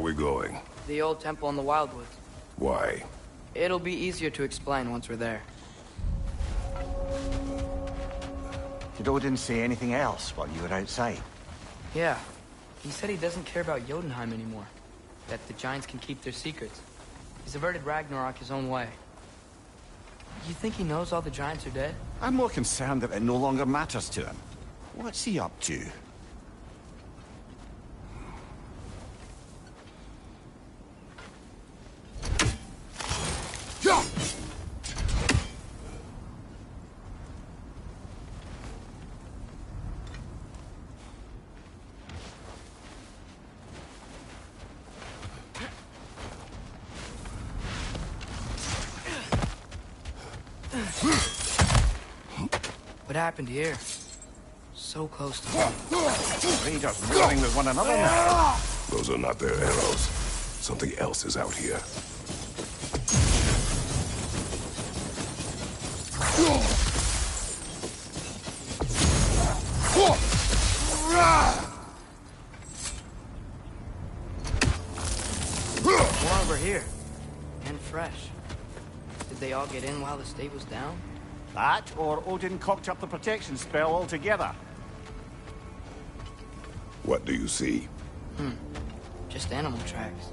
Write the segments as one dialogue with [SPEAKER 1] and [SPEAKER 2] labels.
[SPEAKER 1] we going?
[SPEAKER 2] The old temple in the Wildwoods.
[SPEAKER 1] Why?
[SPEAKER 2] It'll be easier to explain once we're there.
[SPEAKER 3] Did Odin say anything else while you were outside?
[SPEAKER 2] Yeah. He said he doesn't care about Jotunheim anymore. That the giants can keep their secrets. He's averted Ragnarok his own way. You think he knows all the giants are dead?
[SPEAKER 3] I'm more concerned that it no longer matters to him. What's he up to?
[SPEAKER 2] What happened here? So close to him.
[SPEAKER 3] Raiders warring with one another now.
[SPEAKER 1] Those are not their arrows. Something else is out here.
[SPEAKER 2] More over here. And fresh. Did they all get in while the state was down?
[SPEAKER 3] That, or Odin cocked up the protection spell altogether.
[SPEAKER 1] What do you see?
[SPEAKER 2] Just animal tracks.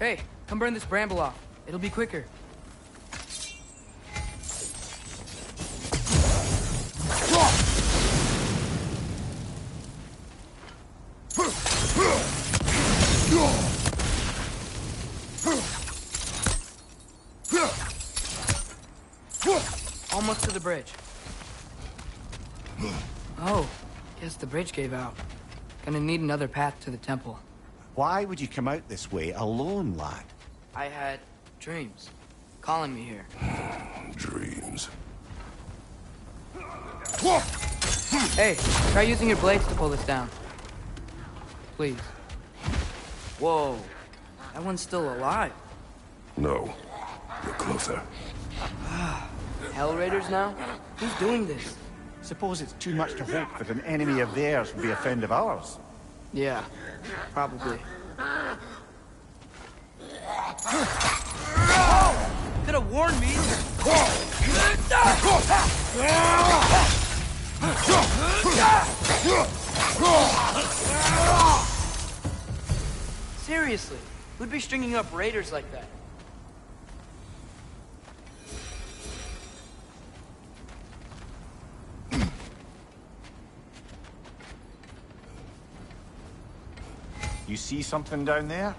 [SPEAKER 2] Hey, come burn this bramble off. It'll be quicker. Almost to the bridge. Oh, guess the bridge gave out. Gonna need another path to the temple.
[SPEAKER 3] Why would you come out this way alone, lad?
[SPEAKER 2] I had dreams calling me here.
[SPEAKER 1] Dreams.
[SPEAKER 2] Hey, try using your blades to pull this down. Please. Whoa, that one's still alive.
[SPEAKER 1] No. You're closer.
[SPEAKER 2] Hell Raiders now? Who's doing this?
[SPEAKER 3] Suppose it's too much to hope that an enemy of theirs would be a friend of ours.
[SPEAKER 2] Yeah, probably. Could have warned me. Seriously, who'd be stringing up raiders like that?
[SPEAKER 3] You see something down there?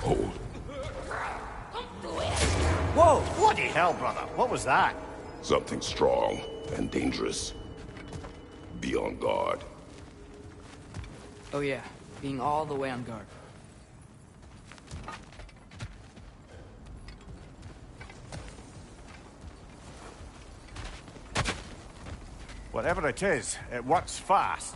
[SPEAKER 1] Hold.
[SPEAKER 3] Whoa! Bloody hell, brother. What was that?
[SPEAKER 1] Something strong and dangerous. Be on guard.
[SPEAKER 2] Oh yeah, being all the way on guard.
[SPEAKER 3] Whatever it is, it works fast.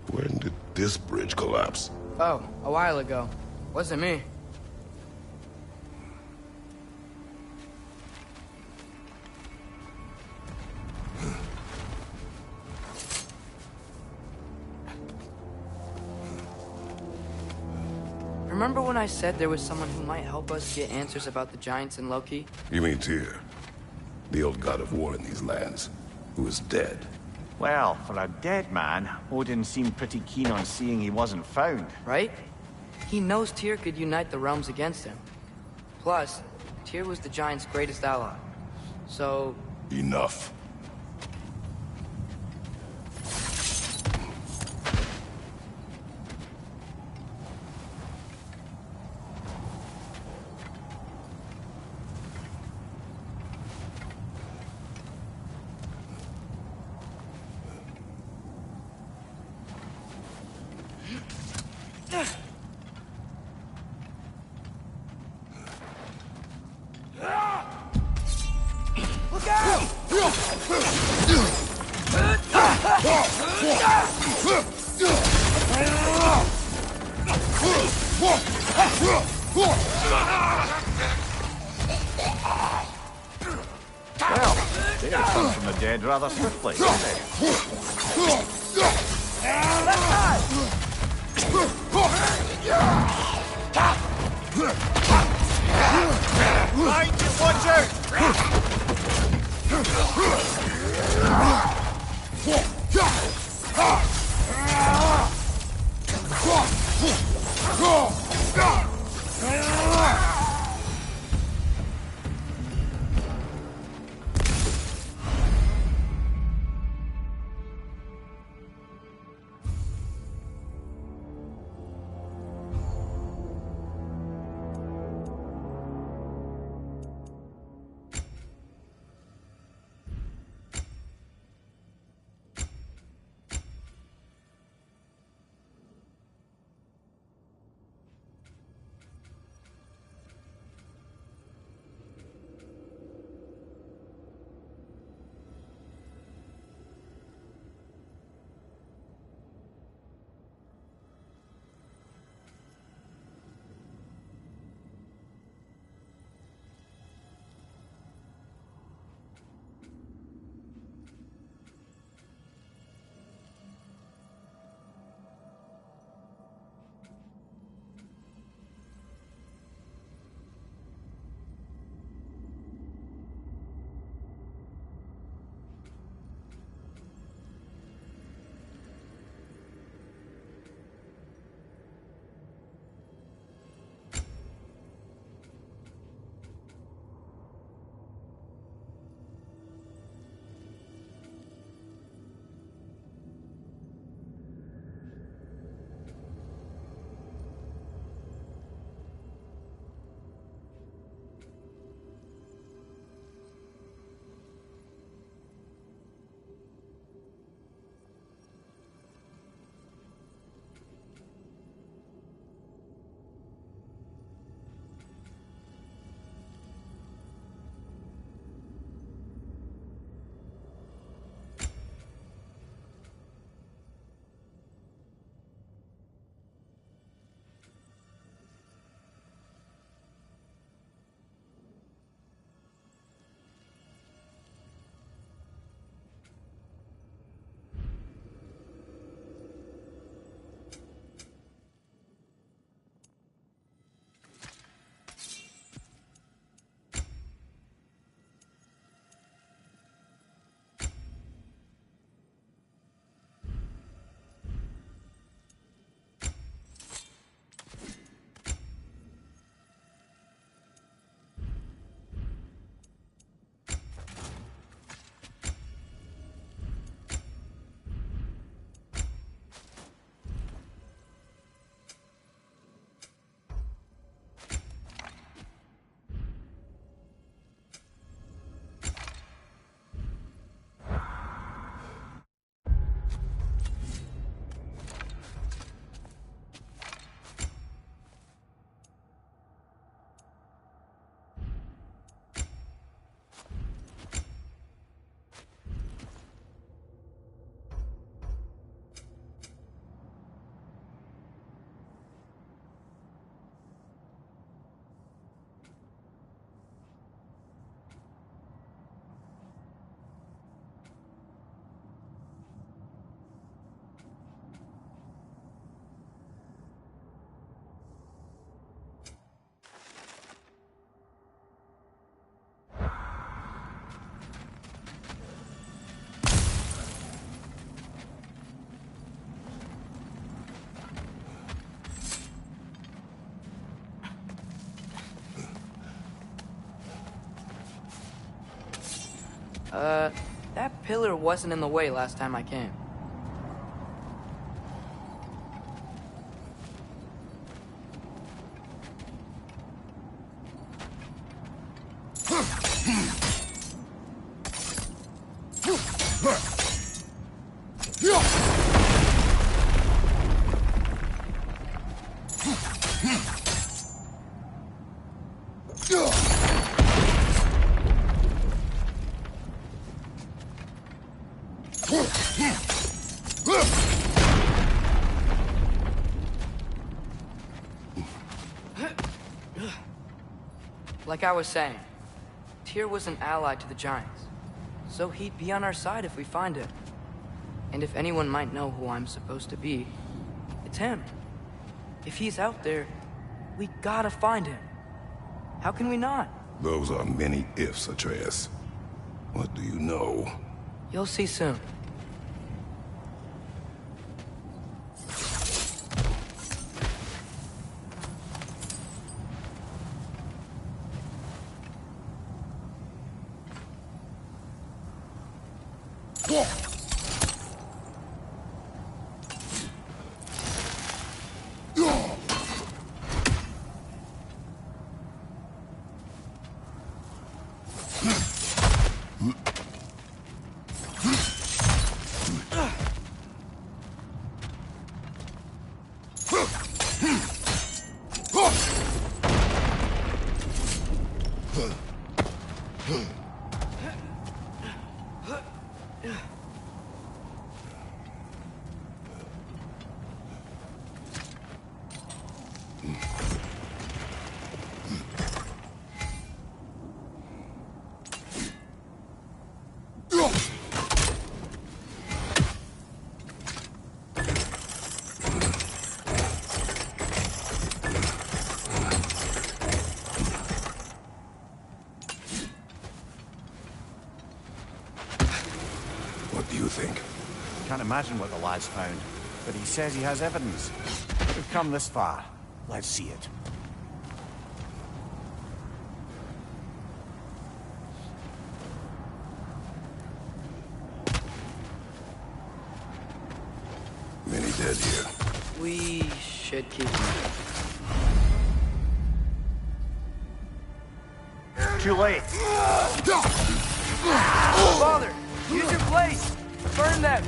[SPEAKER 1] When did this bridge collapse?
[SPEAKER 2] Oh, a while ago. Wasn't me. Remember when I said there was someone who might help us get answers about the Giants and Loki?
[SPEAKER 1] You mean Tyr, the old god of war in these lands, who is dead?
[SPEAKER 3] Well, for a dead man, Odin seemed pretty keen on seeing he wasn't found.
[SPEAKER 2] Right? He knows Tyr could unite the realms against him. Plus, Tyr was the Giants' greatest ally. So...
[SPEAKER 1] Enough.
[SPEAKER 3] Well, they come from the dead rather swiftly, don't they? Right, just watch out!
[SPEAKER 2] That pillar wasn't in the way last time I came. Like I was saying, Tyr was an ally to the Giants, so he'd be on our side if we find him. And if anyone might know who I'm supposed to be, it's him. If he's out there, we gotta find him. How can we not?
[SPEAKER 1] Those are many ifs, Atreus. What do you know?
[SPEAKER 2] You'll see soon.
[SPEAKER 1] What do you think?
[SPEAKER 3] Can't imagine what the lad's found, but he says he has evidence. We've come this far. Let's see it.
[SPEAKER 1] Many dead here.
[SPEAKER 2] We should keep him.
[SPEAKER 3] Too late.
[SPEAKER 2] Father, use your blades! Burn them!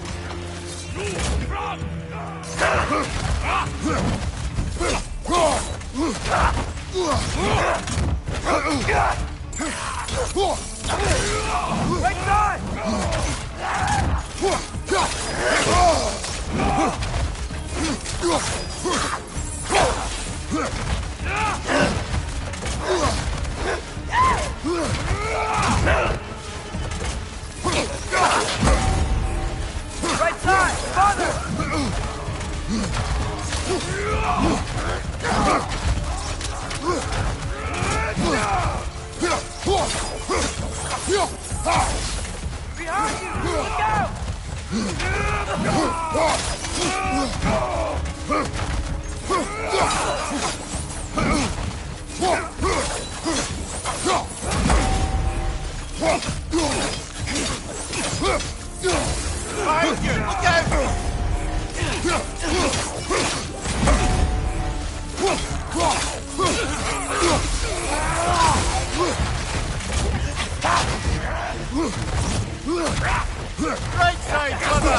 [SPEAKER 2] Right side! Right side! Father! Behind you! Look out!
[SPEAKER 3] Behind you! Look out! Right side, brother!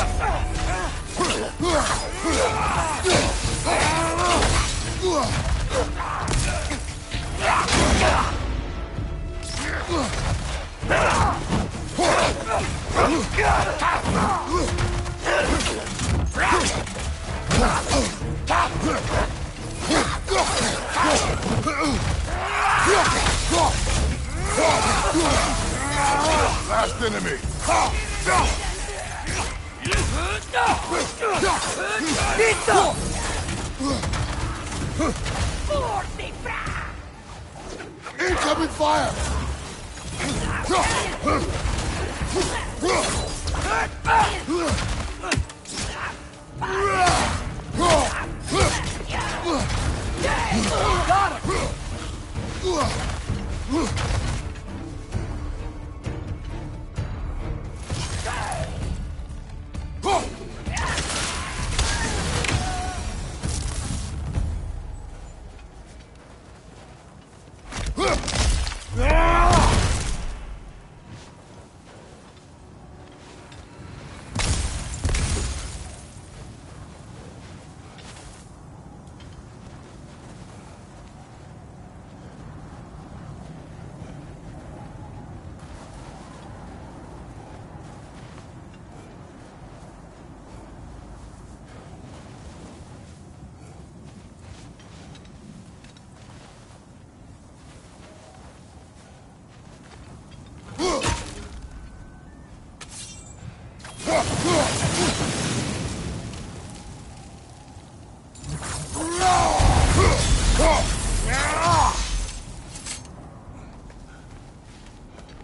[SPEAKER 1] Last enemy! Incoming fire!
[SPEAKER 2] Got him!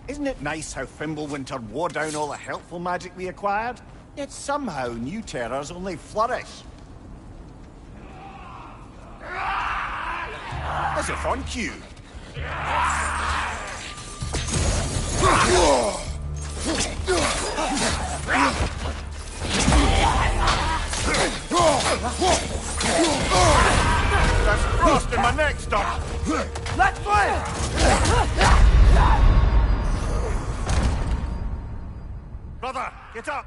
[SPEAKER 3] Isn't it nice how Fimbulwinter wore down all the helpful magic we acquired? Yet somehow new terrors only flourish. As if on cue. That's frost in my neck, stop!
[SPEAKER 2] Let's fire!
[SPEAKER 3] Brother, get up!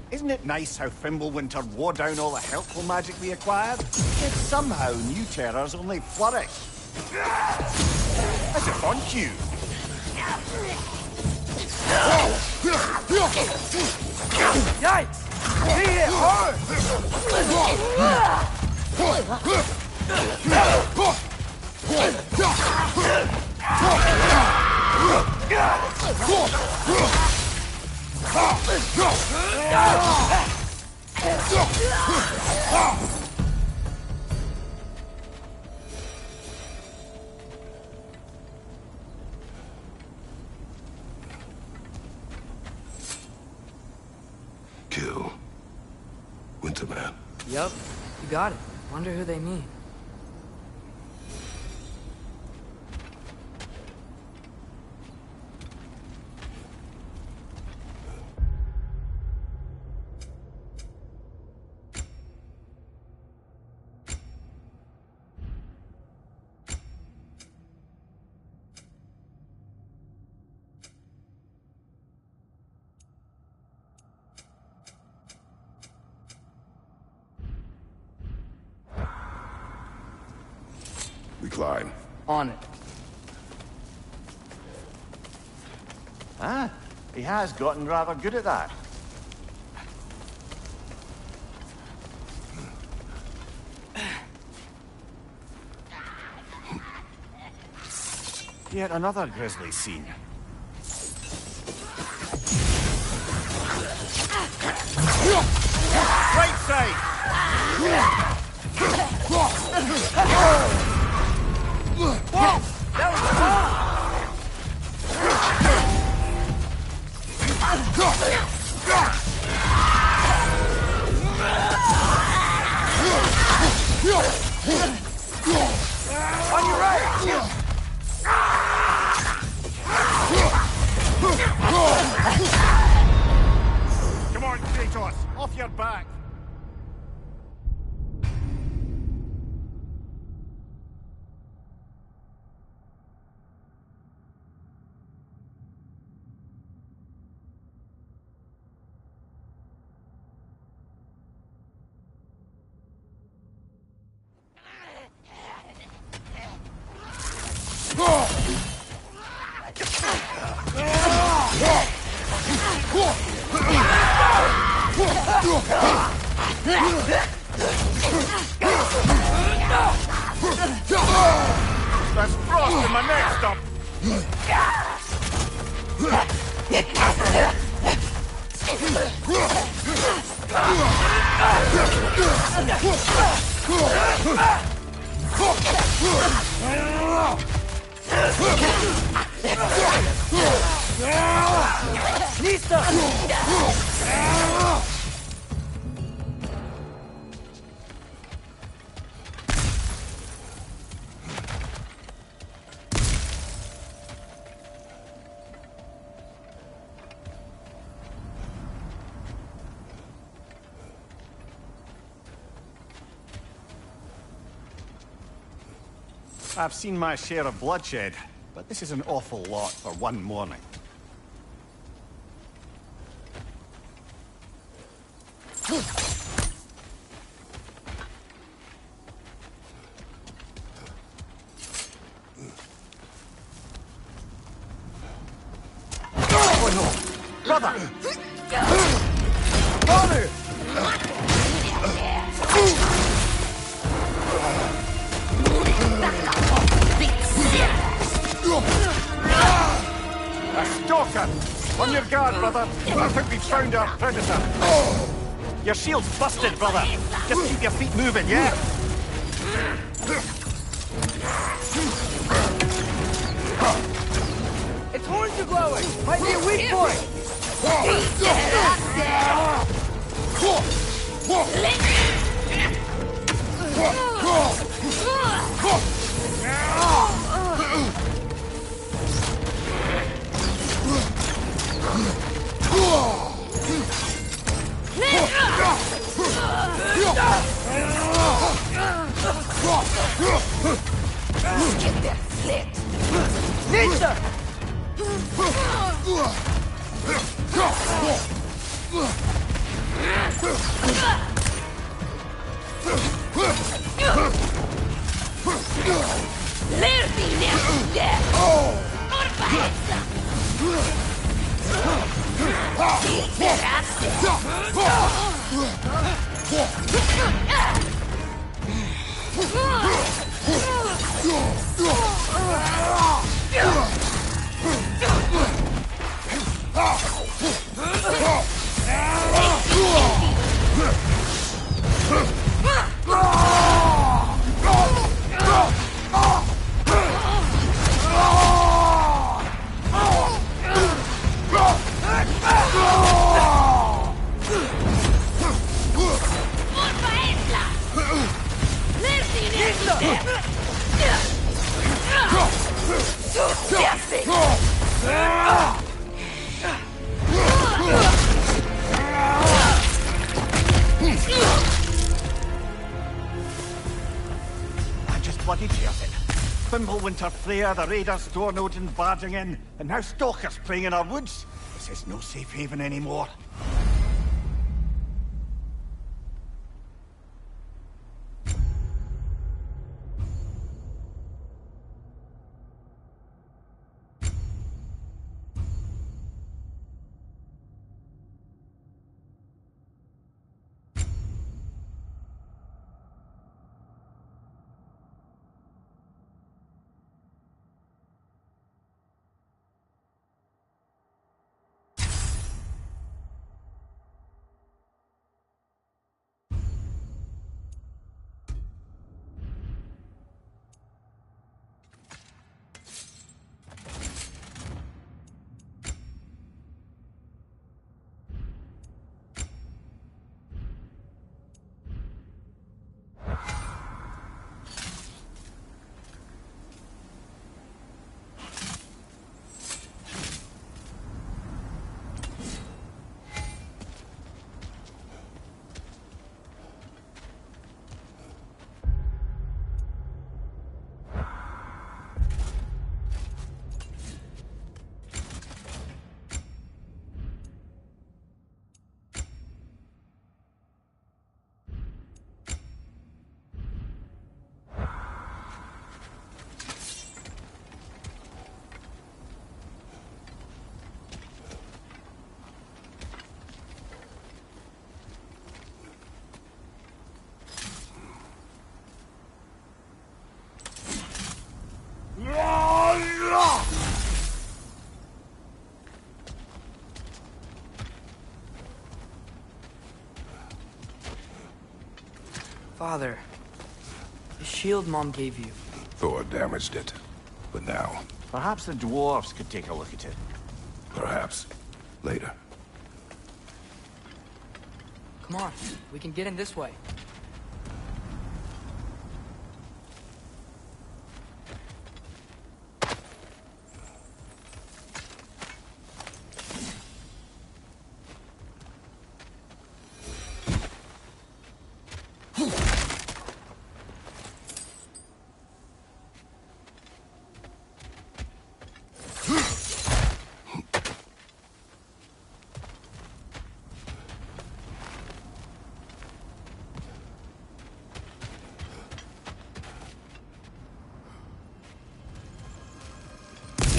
[SPEAKER 3] Isn't it nice how Fimbulwinter wore down all the helpful magic we acquired? Yet somehow new terrors only flourish. As if on cue.
[SPEAKER 2] Yikes! He hit hard!
[SPEAKER 1] Kill Winterman.
[SPEAKER 2] Yup, you got it. Wonder who they mean.
[SPEAKER 1] We climb.
[SPEAKER 2] On it.
[SPEAKER 3] Ah, he has gotten rather good at that. Yet another grisly scene. Right side!
[SPEAKER 2] Whoa! That was on your right!
[SPEAKER 3] Come on, Kratos! Off your back! That's frost in my neck, stop!
[SPEAKER 2] Lista!
[SPEAKER 3] I've seen my share of bloodshed, but this is an awful lot for one morning. Brother! Brother! A stalker! On your guard, brother. I think we've found our predator. Your shield's busted, brother. Just keep your feet moving, yeah?
[SPEAKER 2] Its horns are glowing! Might be a weak point!
[SPEAKER 4] Get that slit!
[SPEAKER 2] Nista!
[SPEAKER 4] Lerdi där! Orpa essa!
[SPEAKER 3] I just bloody cheered it. Fimbulwinter Freya, the raiders, Dornodin barging in, and now stalkers playing in our woods. This is no safe haven anymore.
[SPEAKER 2] Father, the shield Mom gave you.
[SPEAKER 1] Thor damaged it. But now,
[SPEAKER 3] Perhaps the dwarves could take a look at it.
[SPEAKER 1] perhaps, later.
[SPEAKER 2] Come on, we can get in this way.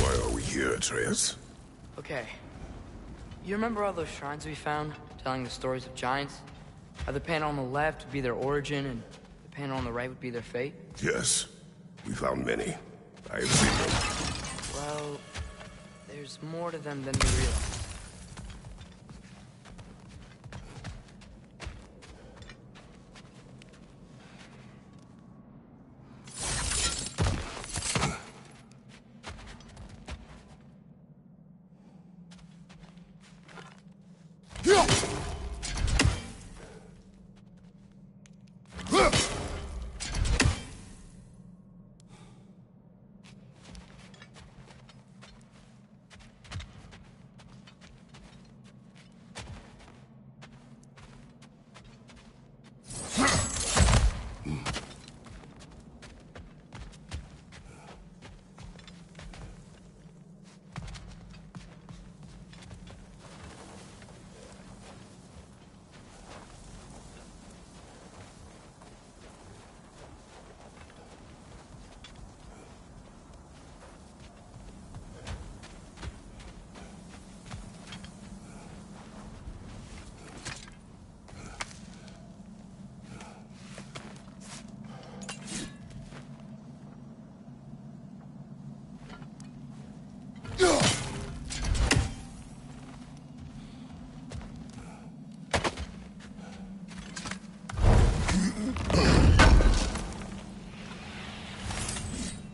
[SPEAKER 1] Why are we here, Atreus?
[SPEAKER 2] Okay, You remember all those shrines we found, telling the stories of giants? How the panel on the left would be their origin, and the panel on the right would be their fate?
[SPEAKER 1] Yes. We found many. I have seen them.
[SPEAKER 2] Well, there's more to them than we realize.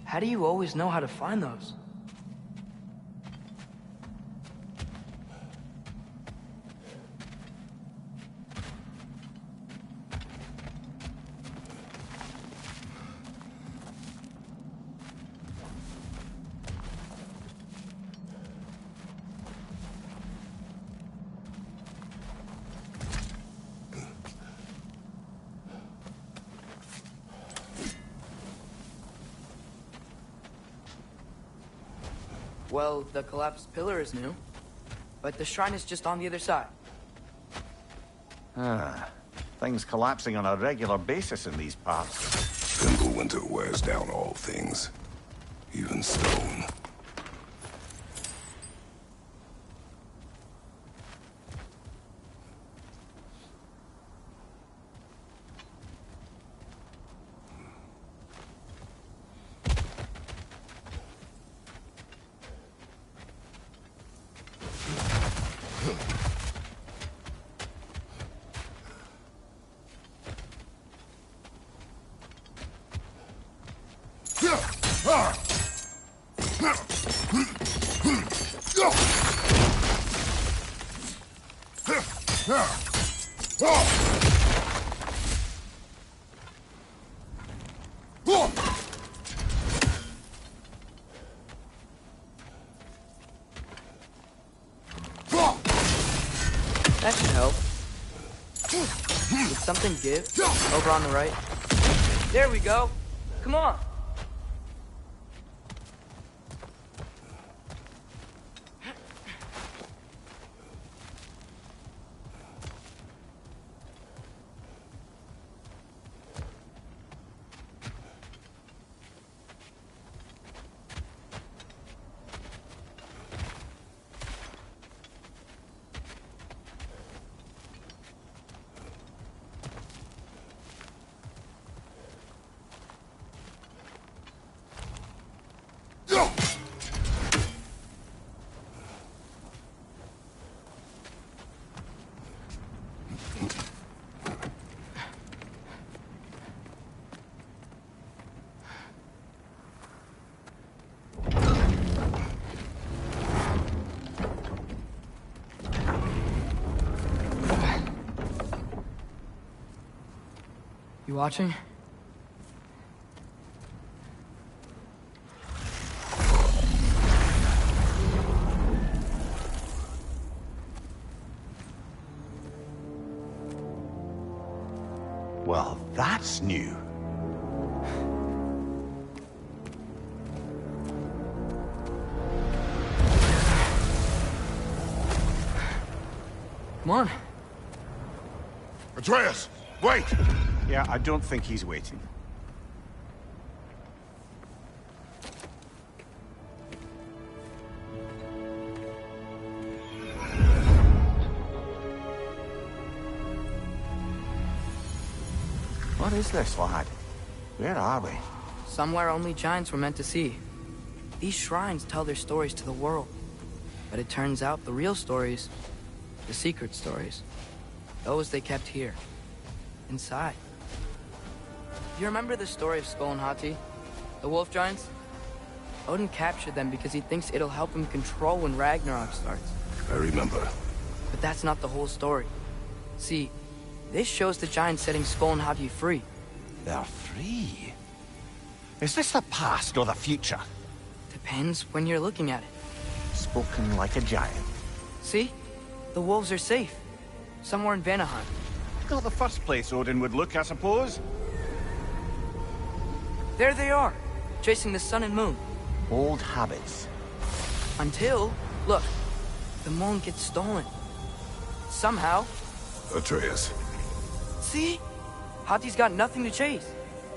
[SPEAKER 2] How do you always know how to find those? Well, the collapsed pillar is new, but the shrine is just on the other side.
[SPEAKER 3] Ah, things collapsing on a regular basis in these parts.
[SPEAKER 1] Fimbulwinter wears down all things, even stone.
[SPEAKER 2] That should help. Did something give? Over on the right? There we go! Come on! You watching?
[SPEAKER 3] Well, that's new.
[SPEAKER 2] Come on.
[SPEAKER 1] Atreus, wait!
[SPEAKER 3] Yeah, I don't think he's waiting. is this, lad? Where are we?
[SPEAKER 2] Somewhere only giants were meant to see. These shrines tell their stories to the world. But it turns out the real stories, the secret stories, those they kept here, inside. You remember the story of Skull and Hati? The wolf giants? Odin captured them because he thinks it'll help him control when Ragnarok starts.
[SPEAKER 1] I remember.
[SPEAKER 2] But that's not the whole story. See, this shows the giants setting Skull and Hati free.
[SPEAKER 3] They're free? Is this the past or the future?
[SPEAKER 2] Depends when you're looking at it.
[SPEAKER 3] Spoken like a giant.
[SPEAKER 2] See? The wolves are safe. Somewhere in Vanaheim.
[SPEAKER 3] Not the first place Odin would look, I suppose.
[SPEAKER 2] There they are, chasing the sun and moon.
[SPEAKER 3] Old habits.
[SPEAKER 2] Until, look, the moon gets stolen. Somehow.
[SPEAKER 1] Atreus.
[SPEAKER 2] See? Hati's got nothing to chase.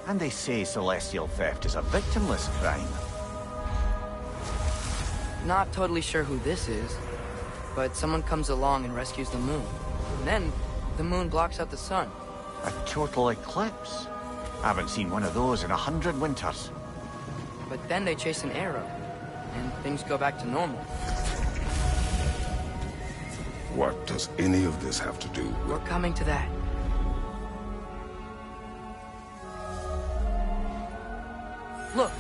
[SPEAKER 3] And they say celestial theft is a victimless crime.
[SPEAKER 2] Not totally sure who this is, but someone comes along and rescues the moon. And then, the moon blocks out the sun.
[SPEAKER 3] A total eclipse. I haven't seen one of those in 100 winters.
[SPEAKER 2] But then they chase an arrow, and things go back to normal.
[SPEAKER 1] What does any of this have to do with...
[SPEAKER 2] We're coming to that. Look,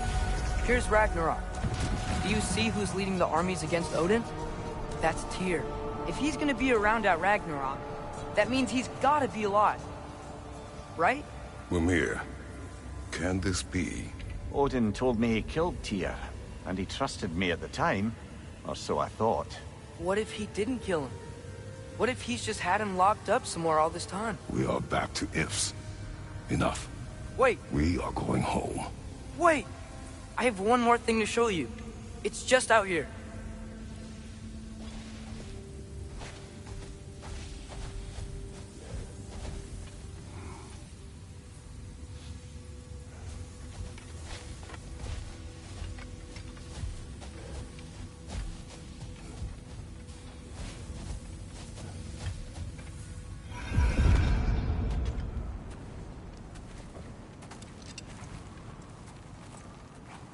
[SPEAKER 2] here's Ragnarok. Do you see who's leading the armies against Odin? That's Tyr. If he's gonna be around at Ragnarok, that means he's gotta be alive. Right?
[SPEAKER 1] Mimir, can this be?
[SPEAKER 3] Odin told me he killed Tyr, and he trusted me at the time, or so I thought.
[SPEAKER 2] What if he didn't kill him? What if he's just had him locked up somewhere all this time?
[SPEAKER 1] We are back to ifs. Enough.
[SPEAKER 2] Wait,
[SPEAKER 1] We are going home.
[SPEAKER 2] wait! I have one more thing to show you. It's just out here.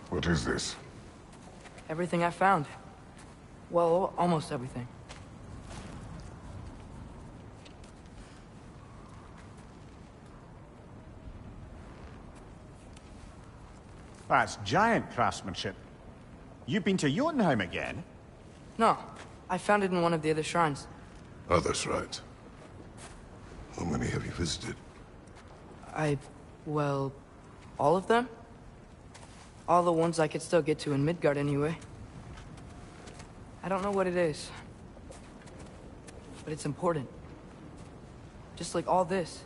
[SPEAKER 1] What is this?
[SPEAKER 2] Everything I found. Well, almost everything.
[SPEAKER 3] That's giant craftsmanship. You've been to Jotunheim again?
[SPEAKER 2] No, I found it in one of the other shrines.
[SPEAKER 1] Other shrines. How many have you visited?
[SPEAKER 2] Well, all of them? All the ones I could still get to in Midgard anyway. I don't know what it is, but it's important. Just like all this.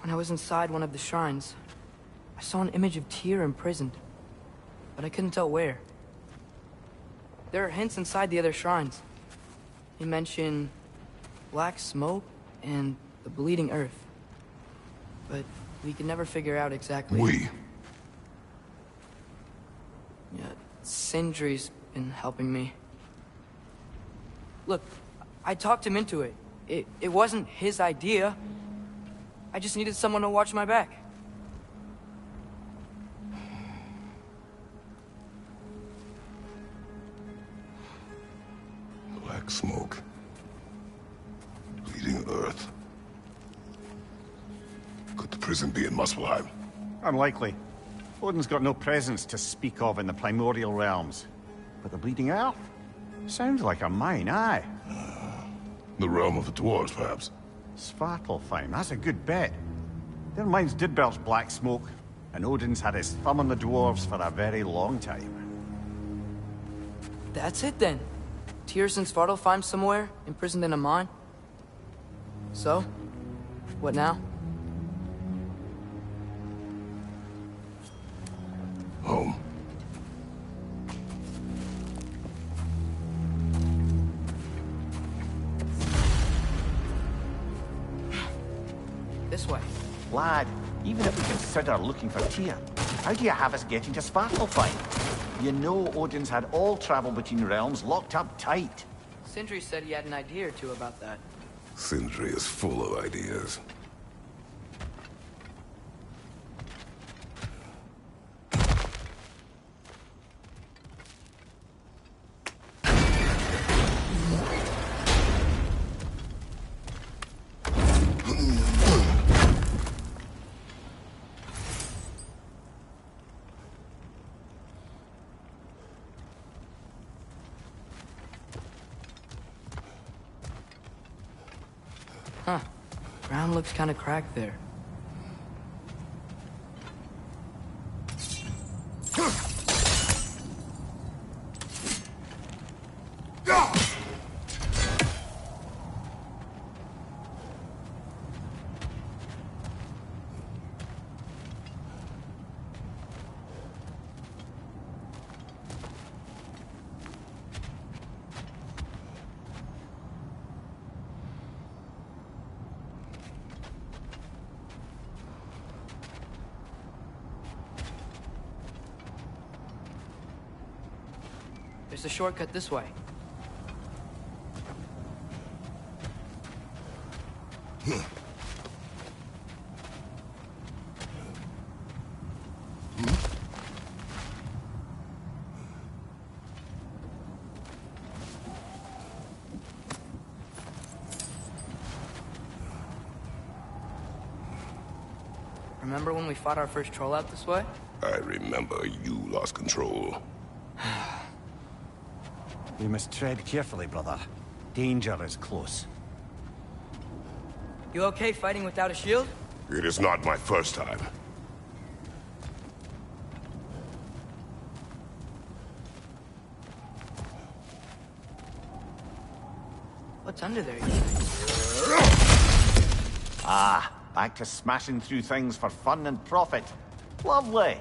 [SPEAKER 2] When I was inside one of the shrines, I saw an image of Tyr imprisoned, but I couldn't tell where. There are hints inside the other shrines. They mention black smoke and the bleeding earth. But we could never figure out exactly...
[SPEAKER 1] We.
[SPEAKER 2] Yeah, Sindri's been helping me. Look, I talked him into it. It wasn't his idea. I just needed someone to watch my back.
[SPEAKER 1] Black smoke. Bleeding earth. Could the prison be in Muspelheim?
[SPEAKER 3] Unlikely. Odin's got no presence to speak of in the primordial realms. But the Bleeding Earth? Sounds like a mine, aye.
[SPEAKER 1] The realm of the dwarves, perhaps?
[SPEAKER 3] Svartalfheim, that's a good bet. Their mines did belch black smoke, and Odin's had his thumb on the dwarves for a very long time.
[SPEAKER 2] That's it then. Tyr's in Svartalfheim somewhere, imprisoned in a mine. So, what now?
[SPEAKER 1] Home.
[SPEAKER 2] This way.
[SPEAKER 3] Lad, even if we consider looking for Tyr, how do you have us getting to Svartalfheim? You know Odin's had all travel between realms locked up tight.
[SPEAKER 2] Sindri said he had an idea or two about that.
[SPEAKER 1] Sindri is full of ideas.
[SPEAKER 2] Ground looks kind of cracked there. There's a shortcut this way. Remember when we fought our first troll out this way?
[SPEAKER 1] I remember you lost control.
[SPEAKER 3] You must tread carefully, brother. Danger is close.
[SPEAKER 2] You okay fighting without a shield?
[SPEAKER 1] It is not my first time.
[SPEAKER 2] What's under there, you
[SPEAKER 3] Ah, back to smashing through things for fun and profit. Lovely.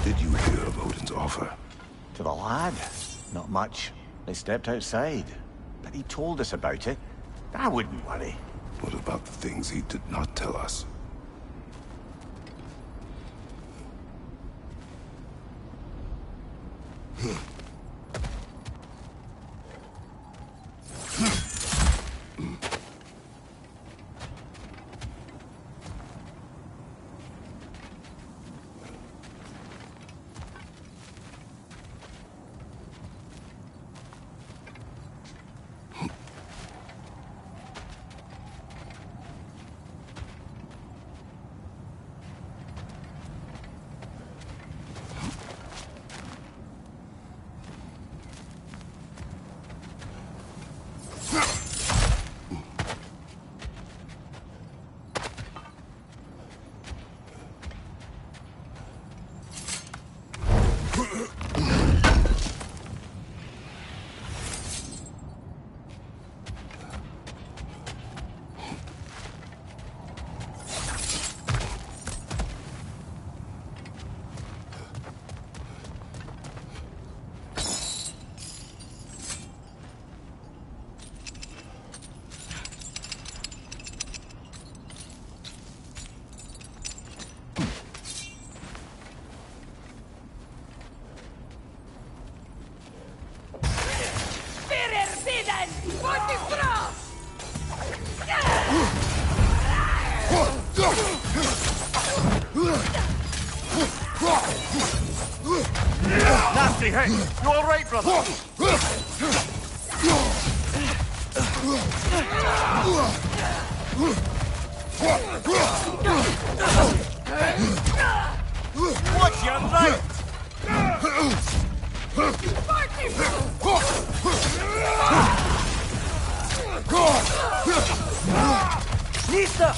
[SPEAKER 1] Did you hear of Odin's offer?
[SPEAKER 3] To the lad? Not much. They stepped outside. But he told us about it. I wouldn't worry.
[SPEAKER 1] What about the things he did not tell us?
[SPEAKER 3] Nasty hit! You alright, brother? Watch your right!
[SPEAKER 2] Lisa!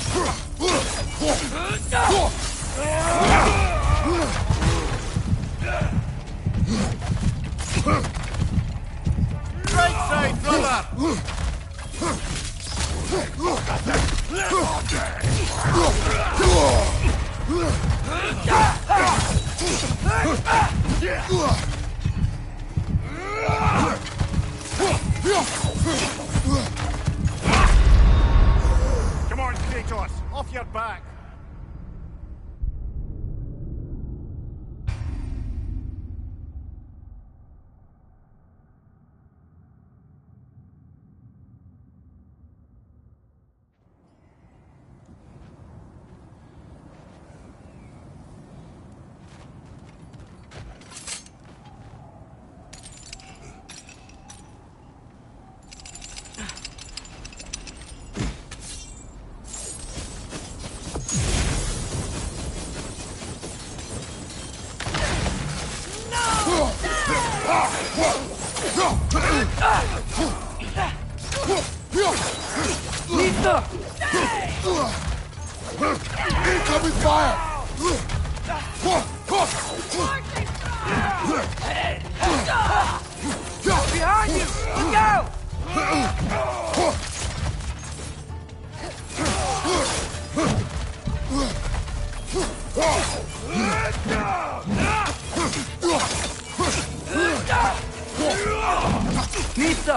[SPEAKER 3] Right side, brother! Come on, Kratos! Off your back!
[SPEAKER 1] Incoming fire!
[SPEAKER 2] Behind you! Look out! Pizza!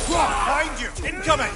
[SPEAKER 3] Behind you! Incoming!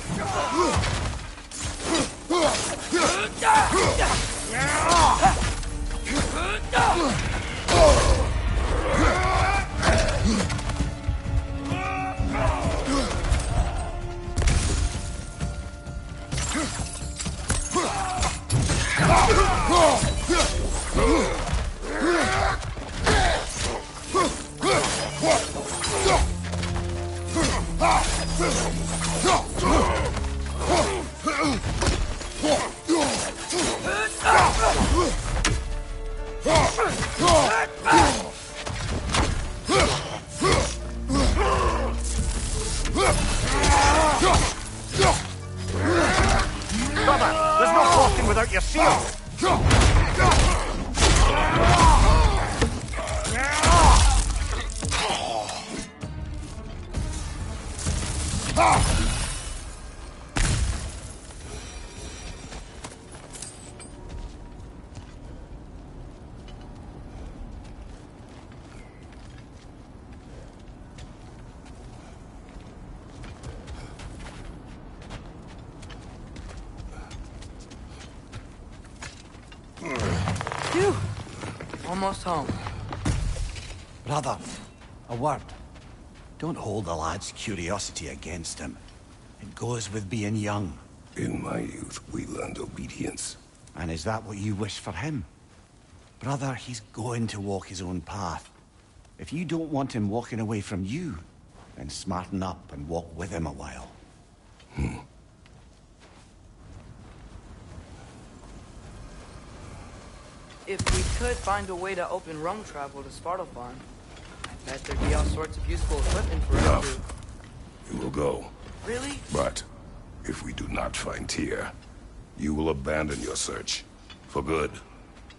[SPEAKER 3] Brother, there's no walking without your shield!
[SPEAKER 2] Phew! Almost home.
[SPEAKER 3] Brother, a word. Don't hold the lad's curiosity against him. It goes with being young.
[SPEAKER 1] In my youth, we learned obedience.
[SPEAKER 3] And is that what you wish for him? Brother, he's going to walk his own path. If you don't want him walking away from you, then smarten up and walk with him a while.
[SPEAKER 2] If we could find a way to open rum travel to Svartalfheim, I bet there'd be all sorts of useful equipment for us to...
[SPEAKER 1] Enough. We will go.
[SPEAKER 2] Really?
[SPEAKER 1] But if we do not find Tyr, you will abandon your search. For good.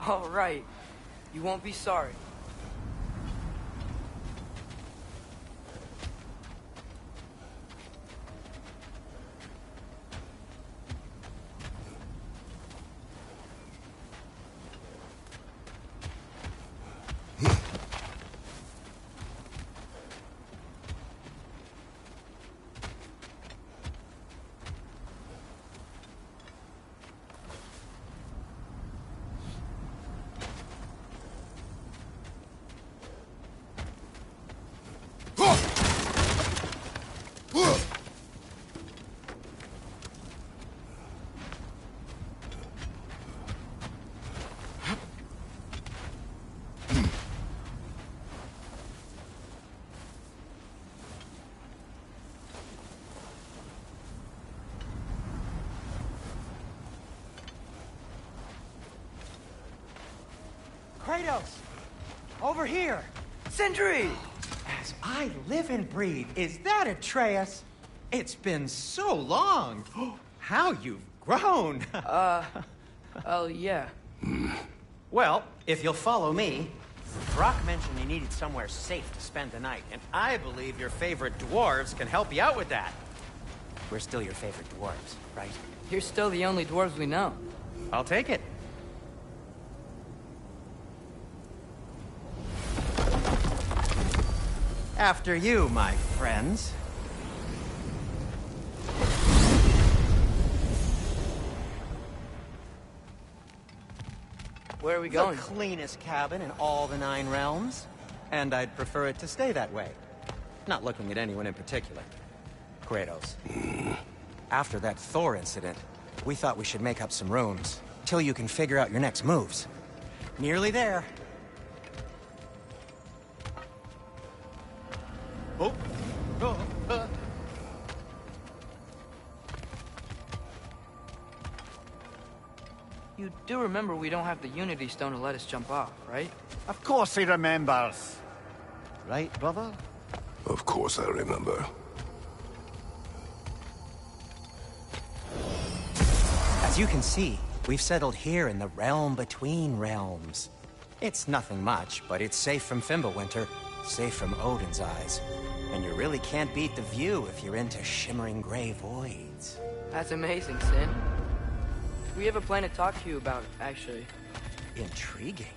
[SPEAKER 2] All right. You won't be sorry.
[SPEAKER 5] Kratos! Over here!
[SPEAKER 2] Sentry!
[SPEAKER 5] As I live and breathe, is that Atreus? It's been so long! How you've grown!
[SPEAKER 2] Oh, yeah.
[SPEAKER 5] Well, if you'll follow me, Brock mentioned you needed somewhere safe to spend the night, and I believe your favorite dwarves can help you out with that. We're still your favorite dwarves, right?
[SPEAKER 2] You're still the only dwarves we know.
[SPEAKER 5] I'll take it. After you, my friends.
[SPEAKER 2] Where are we going?
[SPEAKER 5] The cleanest cabin in all the 9 realms. And I'd prefer it to stay that way. Not looking at anyone in particular. Kratos. After that Thor incident, we thought we should make up some rooms, till you can figure out your next moves. Nearly there. Oh.
[SPEAKER 2] You do remember we don't have the Unity Stone to let us jump off, right?
[SPEAKER 3] Of course he remembers. Right, brother?
[SPEAKER 1] Of course I remember.
[SPEAKER 5] you can see, we've settled here in the realm between realms. It's nothing much, but it's safe from Fimbulwinter, safe from Odin's eyes. And you really can't beat the view if you're into shimmering gray voids.
[SPEAKER 2] That's amazing, Sin. We have a plan to talk to you about, actually.
[SPEAKER 5] Intriguing.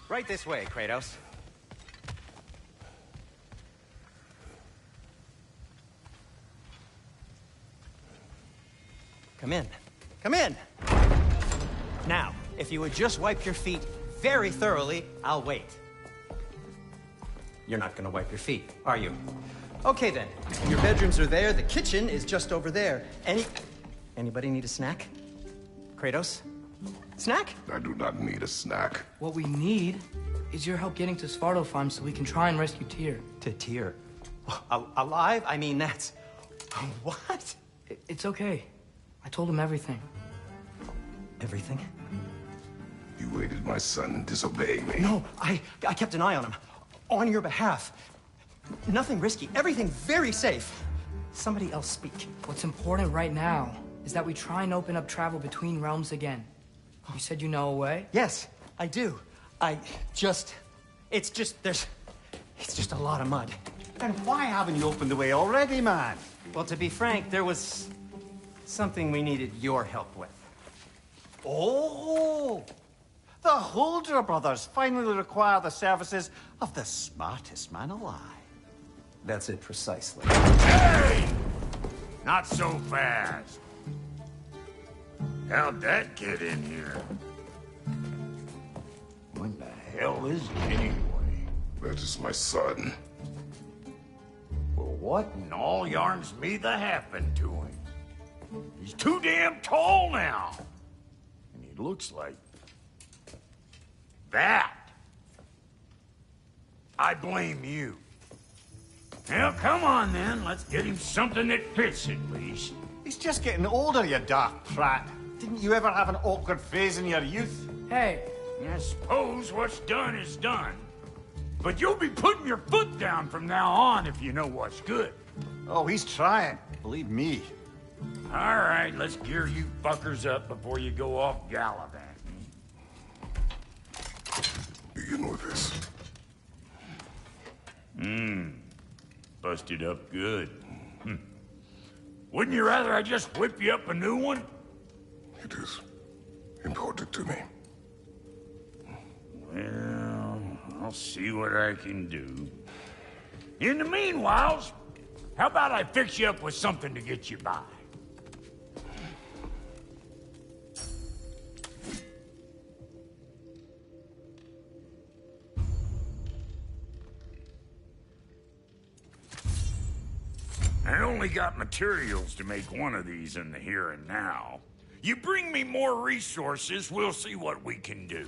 [SPEAKER 5] Right this way, Kratos. Come in. Come in! Now, if you would just wipe your feet very thoroughly, I'll wait. You're not gonna wipe your feet, are you? Okay then. Your bedrooms are there, the kitchen is just over there. Anybody need a snack? Kratos? Snack?
[SPEAKER 1] I do not need a snack.
[SPEAKER 2] What we need is your help getting to Svartalfheim so we can try and rescue Tyr.
[SPEAKER 5] To Tyr? Alive? I mean, that's... What?
[SPEAKER 2] It's okay. I told him everything.
[SPEAKER 5] Everything?
[SPEAKER 1] You aided my son in disobeying me.
[SPEAKER 5] No, I kept an eye on him. On your behalf. Nothing risky. Everything very safe. Somebody else speak.
[SPEAKER 2] What's important right now is that we try and open up travel between realms again. You said you know a way?
[SPEAKER 5] Yes, I do. It's just a lot of mud.
[SPEAKER 3] Then why haven't you opened the way already, man?
[SPEAKER 5] Well, to be frank, there was something we needed your help with.
[SPEAKER 3] Oh! The Holder brothers finally require the services of the smartest man alive.
[SPEAKER 5] That's it precisely.
[SPEAKER 6] Hey! Not so fast. How'd that get in here? What the hell is it anyway?
[SPEAKER 1] That is my son.
[SPEAKER 6] Well, what in all yarns me the happened to him? He's too damn tall now. And he looks like... that. I blame you. Well, come on then. Let's get him something that fits at least.
[SPEAKER 3] He's just getting older, you dark prat. Didn't you ever have an awkward phase in your youth?
[SPEAKER 2] Hey,
[SPEAKER 6] I suppose what's done is done. But you'll be putting your foot down from now on if you know what's good.
[SPEAKER 3] Oh, he's trying. Believe me.
[SPEAKER 6] All right, let's gear you fuckers up before you go off gallivanting.
[SPEAKER 1] Begin with this.
[SPEAKER 6] Busted up good. Wouldn't you rather I just whip you up a new one?
[SPEAKER 1] It is important to me.
[SPEAKER 6] Well, I'll see what I can do. In the meanwhile, how about I fix you up with something to get you by? I only got materials to make one of these in the here and now. You bring me more resources, we'll see what we can do.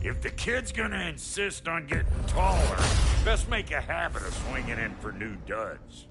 [SPEAKER 6] If the kid's gonna insist on getting taller, best make a habit of swinging in for new duds.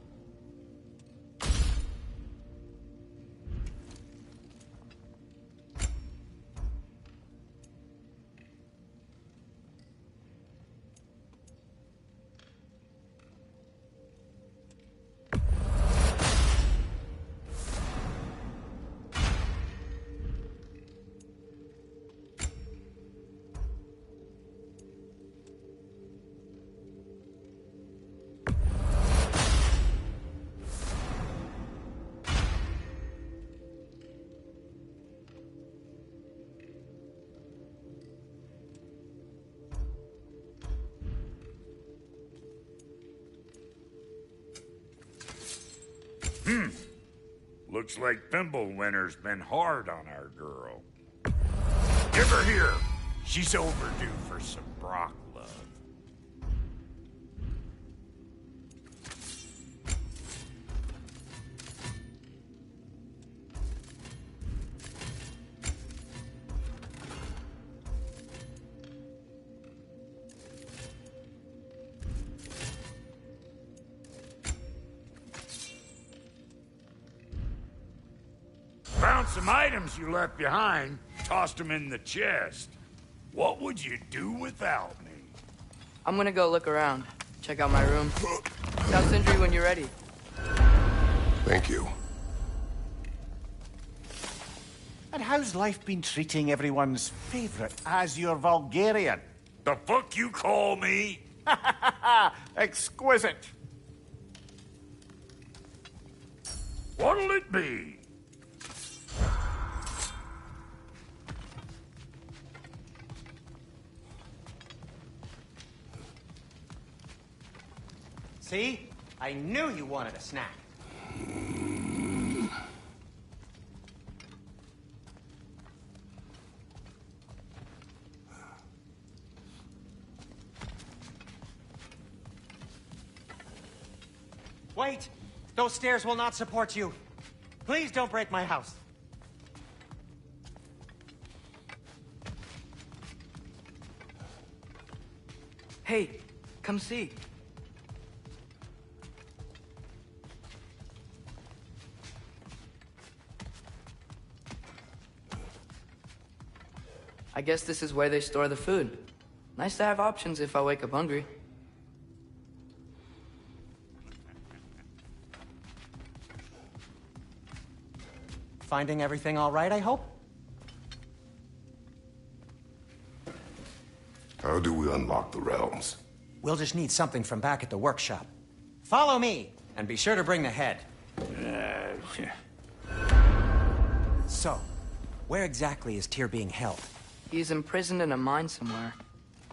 [SPEAKER 6] Looks like Thimblewinter's been hard on our girl. Give her here. She's overdue for some Brock love. Found some items you left behind, tossed them in the chest. What would you do without me?
[SPEAKER 2] I'm gonna go look around. Check out my room. Tell Sindri when you're ready.
[SPEAKER 1] Thank you.
[SPEAKER 3] And how's life been treating everyone's favorite Azure Vulgarian?
[SPEAKER 6] The fuck you call me?
[SPEAKER 3] Exquisite.
[SPEAKER 6] What'll it be?
[SPEAKER 5] See? I knew you wanted a snack. Wait! Those stairs will not support you. Please don't break my house.
[SPEAKER 2] Hey, come see. I guess this is where they store the food. Nice to have options if I wake up hungry.
[SPEAKER 5] Finding everything all right, I hope?
[SPEAKER 1] How do we unlock the realms?
[SPEAKER 5] We'll just need something from back at the workshop. Follow me, and be sure to bring the head. So, where exactly is Tyr being held?
[SPEAKER 2] He's imprisoned in a mine somewhere.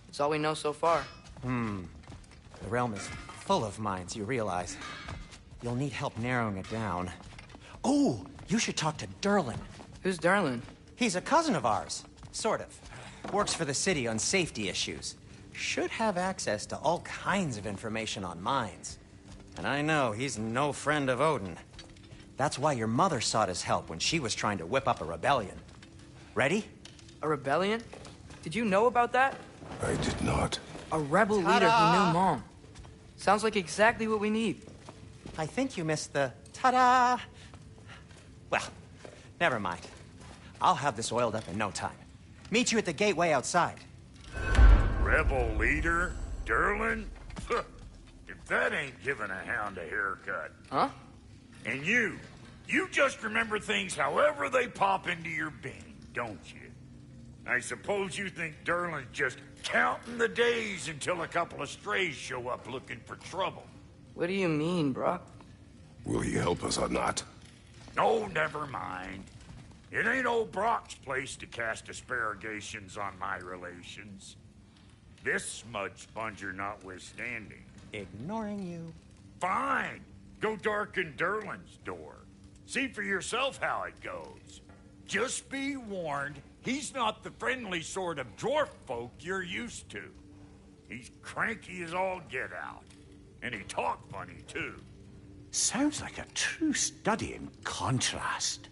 [SPEAKER 2] That's all we know so far.
[SPEAKER 5] The realm is full of mines, you realize. You'll need help narrowing it down. Oh, you should talk to Derlin.
[SPEAKER 2] Who's Darlin?
[SPEAKER 5] He's a cousin of ours. Sort of. Works for the city on safety issues. Should have access to all kinds of information on mines. And I know he's no friend of Odin. That's why your mother sought his help when she was trying to whip up a rebellion. Ready?
[SPEAKER 2] A rebellion? Did you know about that?
[SPEAKER 1] I did not.
[SPEAKER 2] A rebel leader who knew Mom. Sounds like exactly what we need.
[SPEAKER 5] I think you missed the ta-da. Well, never mind. I'll have this oiled up in no time. Meet you at the gateway outside.
[SPEAKER 6] Rebel leader? Derlin? If that ain't giving a hound a haircut.
[SPEAKER 2] Huh?
[SPEAKER 6] And you just remember things however they pop into your bean, don't you? I suppose you think Derlin's just counting the days until a couple of strays show up looking for trouble.
[SPEAKER 2] What do you mean, Brock?
[SPEAKER 1] Will he help us or not?
[SPEAKER 6] No, never mind. It ain't old Brock's place to cast asparagations on my relations. This smudge sponger notwithstanding.
[SPEAKER 5] Ignoring you.
[SPEAKER 6] Fine. Go darken Derlin's door. See for yourself how it goes. Just be warned, he's not the friendly sort of dwarf folk you're used to. He's cranky as all get out. And he talk funny, too.
[SPEAKER 3] Sounds like a true study in contrast.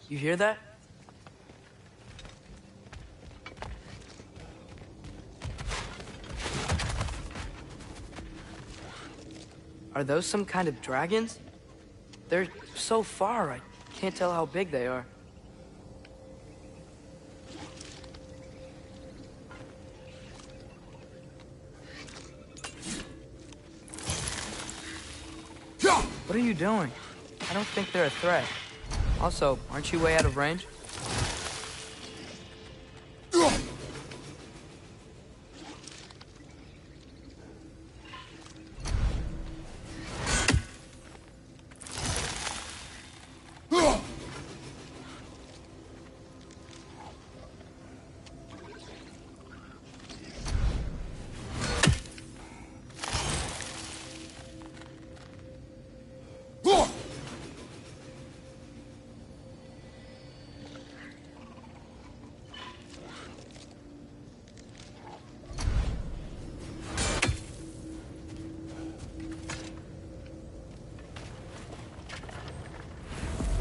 [SPEAKER 2] You hear that? Are those some kind of dragons? They're so far, I can't tell how big they are. What are you doing? I don't think they're a threat. Also, aren't you way out of range?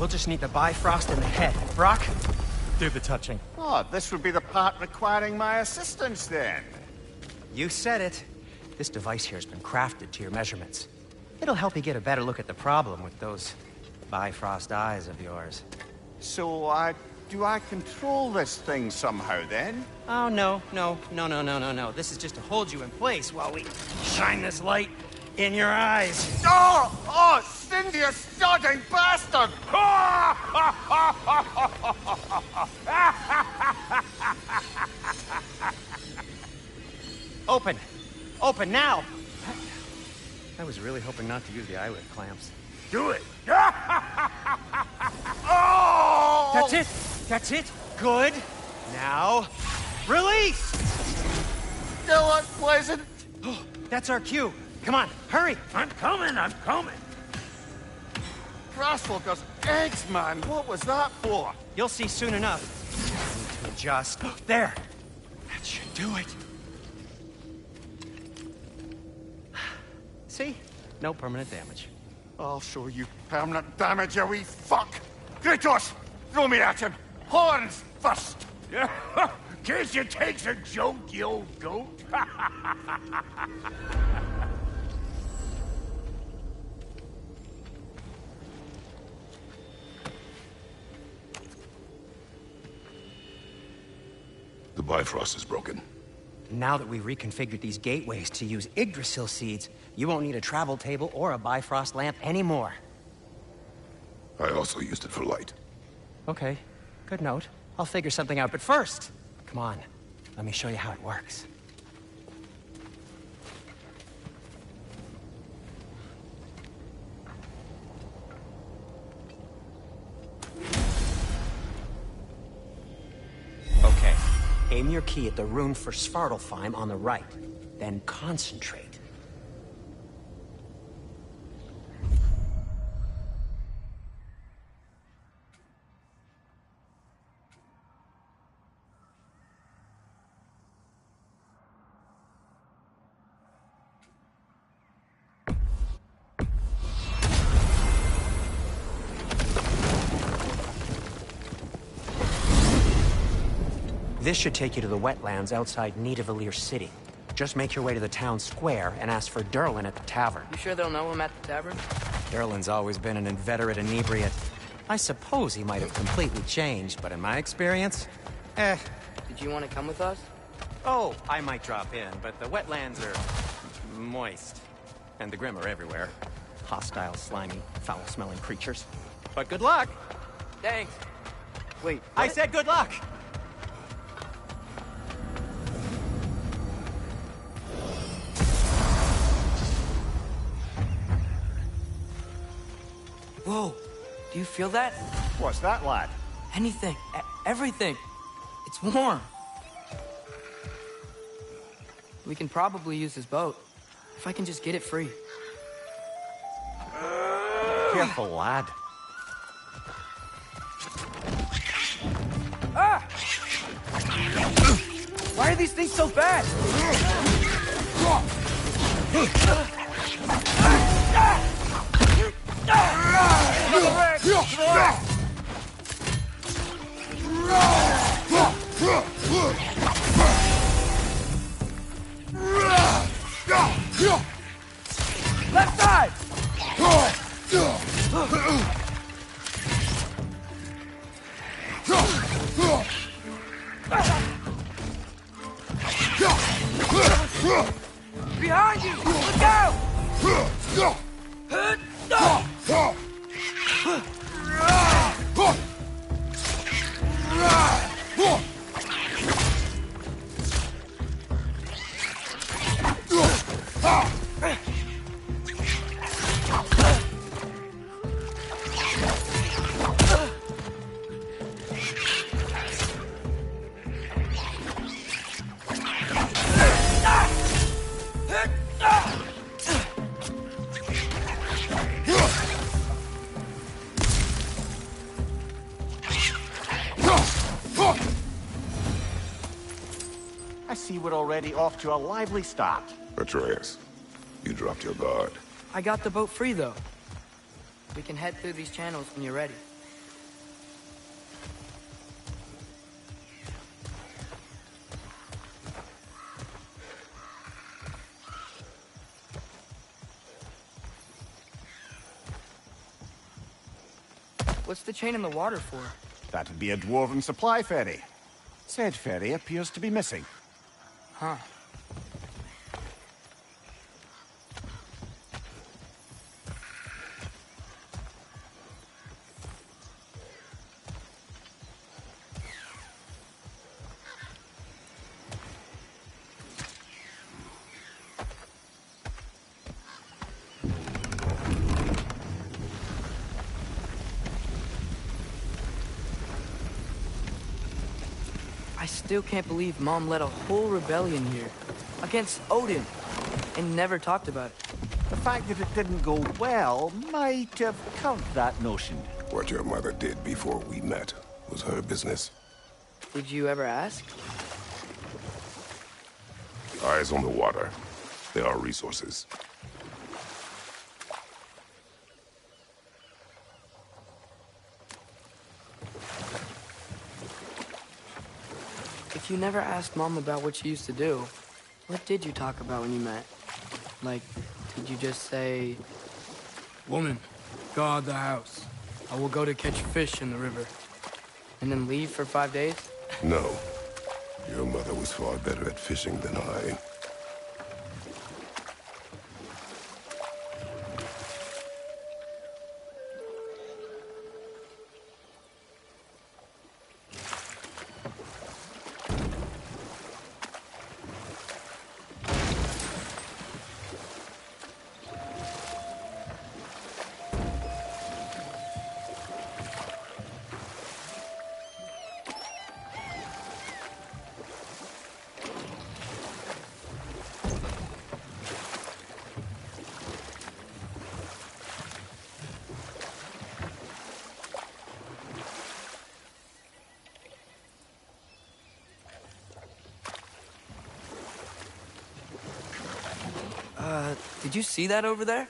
[SPEAKER 5] We'll just need the Bifrost in the head. Brock, do the touching.
[SPEAKER 3] Oh, this would be the part requiring my assistance, then.
[SPEAKER 5] You said it. This device here has been crafted to your measurements. It'll help you get a better look at the problem with those Bifrost eyes of yours.
[SPEAKER 3] So, do I control this thing somehow, then?
[SPEAKER 5] Oh, no. This is just to hold you in place while we shine this light in your eyes.
[SPEAKER 3] Oh, Cindy, you sodding bastard!
[SPEAKER 5] Open! Open now! I was really hoping not to use the eyelid clamps.
[SPEAKER 6] Do it!
[SPEAKER 3] Oh!
[SPEAKER 5] That's it! That's it! Good! Now, release!
[SPEAKER 3] Still unpleasant.
[SPEAKER 5] Oh, that's our cue. Come on, hurry!
[SPEAKER 6] I'm coming!
[SPEAKER 3] Grasswalker's eggs, man. What was that for?
[SPEAKER 5] You'll see soon enough. I need to adjust. There! That should do it. See? No permanent damage.
[SPEAKER 3] I'll show you permanent damage, you wee fuck! Kratos! Throw me at him! Horns first!
[SPEAKER 6] Guess it takes a joke, you old goat.
[SPEAKER 1] The Bifrost is broken.
[SPEAKER 5] Now that we've reconfigured these gateways to use Yggdrasil seeds, you won't need a travel table or a Bifrost lamp anymore.
[SPEAKER 1] I also used it for light.
[SPEAKER 5] Okay, good note. I'll figure something out, but first, come on, let me show you how it works. Okay, aim your key at the rune for Svartalfheim on the right, then concentrate. This should take you to the wetlands outside Nidavellir City. Just make your way to the town square and ask for Durlin at the tavern.
[SPEAKER 2] You sure they'll know him at the tavern?
[SPEAKER 5] Durlin's always been an inveterate inebriate. I suppose he might have completely changed, but in my experience,
[SPEAKER 2] Did you want to come with us?
[SPEAKER 5] Oh, I might drop in, but the wetlands are moist. And the Grim are everywhere. Hostile, slimy, foul-smelling creatures. But good luck!
[SPEAKER 2] Thanks. Wait,
[SPEAKER 5] I
[SPEAKER 2] what?
[SPEAKER 5] said good luck!
[SPEAKER 2] Whoa, do you feel that?
[SPEAKER 3] What's that, lad?
[SPEAKER 2] Anything, everything. It's warm. We can probably use his boat, if I can just get it free.
[SPEAKER 3] Careful, lad.
[SPEAKER 2] Ah! Why are these things so fast? Left side! Behind you! Look out!
[SPEAKER 3] I see we're already off to a lively start.
[SPEAKER 1] Atreus, you dropped your guard.
[SPEAKER 2] I got the boat free, though. We can head through these channels when you're ready. What's the chain in the water for?
[SPEAKER 3] That'd be a dwarven supply ferry. Said ferry appears to be missing.
[SPEAKER 2] Huh. I still can't believe Mom led a whole rebellion here. Against Odin. And never talked about it.
[SPEAKER 3] The fact that it didn't go well might have curved that notion.
[SPEAKER 1] What your mother did before we met was her business.
[SPEAKER 2] Did you ever ask?
[SPEAKER 1] Eyes on the water. There are resources.
[SPEAKER 2] If you never asked Mom about what she used to do, what did you talk about when you met? Like, did you just say, "Woman, guard the house. I will go to catch fish in the river," and then leave for 5 days?
[SPEAKER 1] No. Your mother was far better at fishing than I.
[SPEAKER 2] Did you see that over there?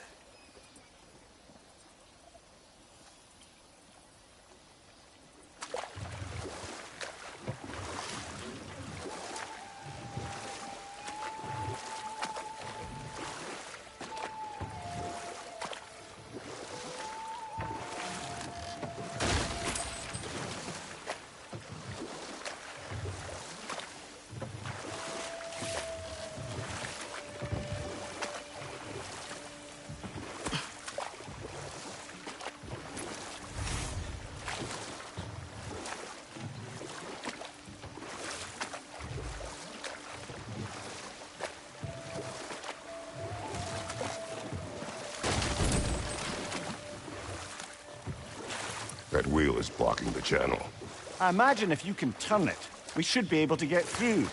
[SPEAKER 1] That wheel is blocking the channel.
[SPEAKER 3] I imagine if you can turn it, we should be able to get through.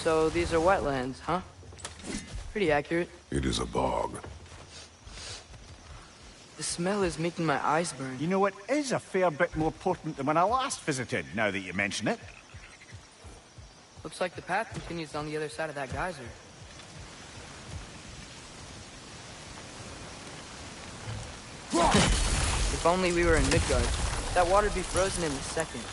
[SPEAKER 2] So these are wetlands, huh? Pretty accurate.
[SPEAKER 1] It is a bog.
[SPEAKER 2] The smell is making my eyes burn.
[SPEAKER 3] You know, it is a fair bit more potent than when I last visited, now that you mention it.
[SPEAKER 2] Looks like the path continues on the other side of that geyser. If only we were in Midgard, that water'd be frozen in a second.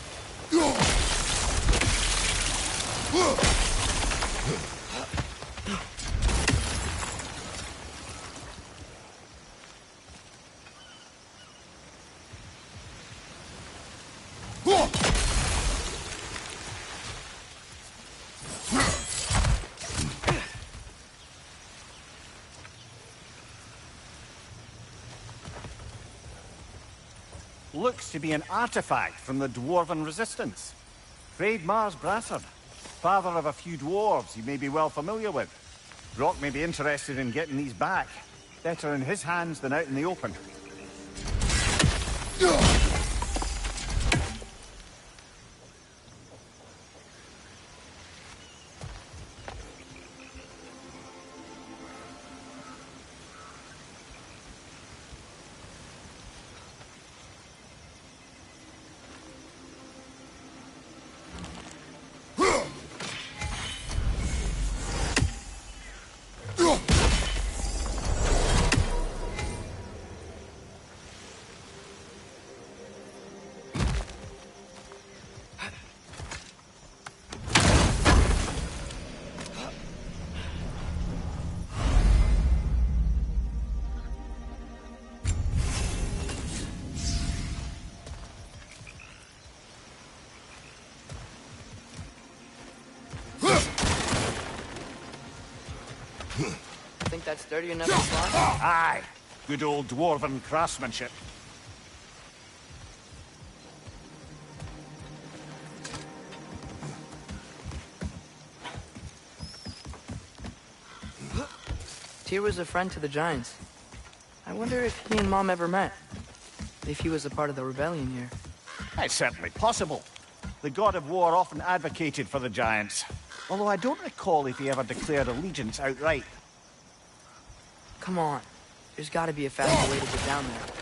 [SPEAKER 3] Looks to be an artifact from the Dwarven Resistance. Freyd Mars Brassard, father of a few dwarves you may be well familiar with. Brock may be interested in getting these back. Better in his hands than out in the open.
[SPEAKER 2] Think that's sturdy enough to climb?
[SPEAKER 3] Aye. Good old dwarven craftsmanship.
[SPEAKER 2] Tyr was a friend to the Giants. I wonder if he and Mom ever met. If he was a part of the rebellion here.
[SPEAKER 3] It's certainly possible. The god of war often advocated for the Giants. Although I don't recall if he ever declared allegiance outright.
[SPEAKER 2] Come on. There's gotta be a faster way to get down there.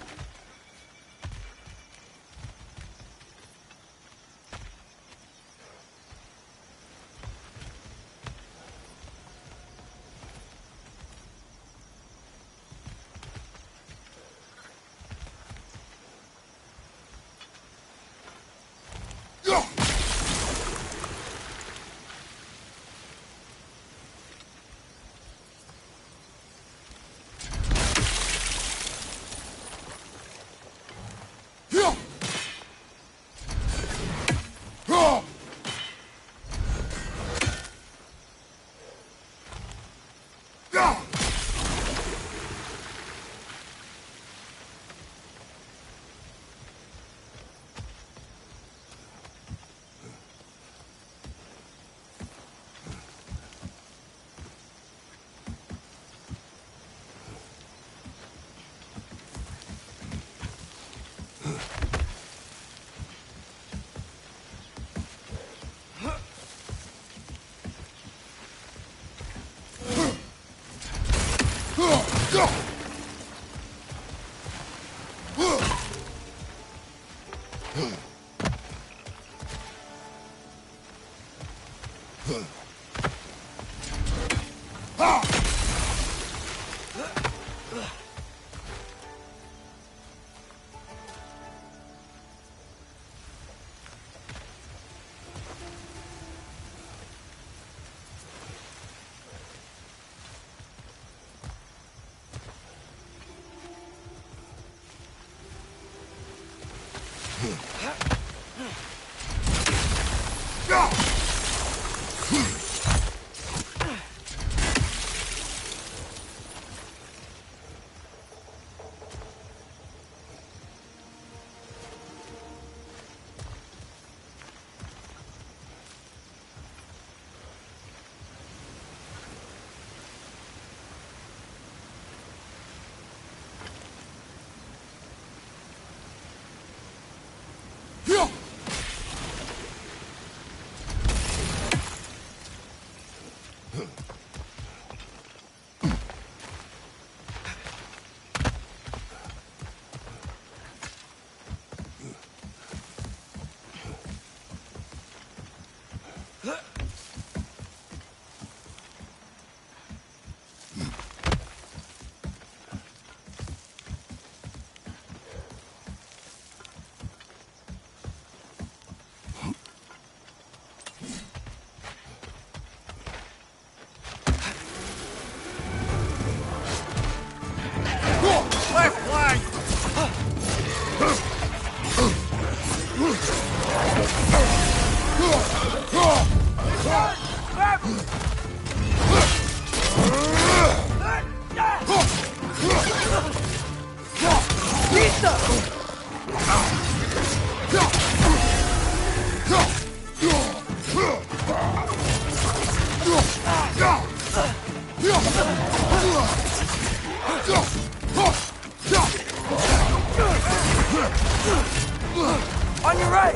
[SPEAKER 2] On your right!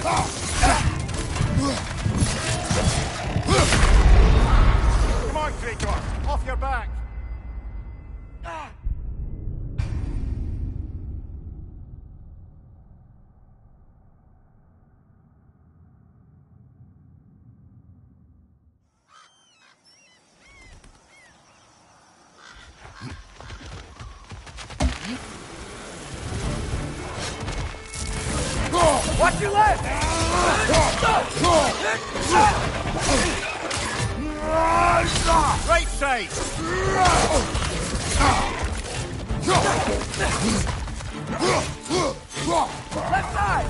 [SPEAKER 3] Come on, Krator! Off your back!
[SPEAKER 2] Watch your left!
[SPEAKER 3] Right side!
[SPEAKER 2] Left side!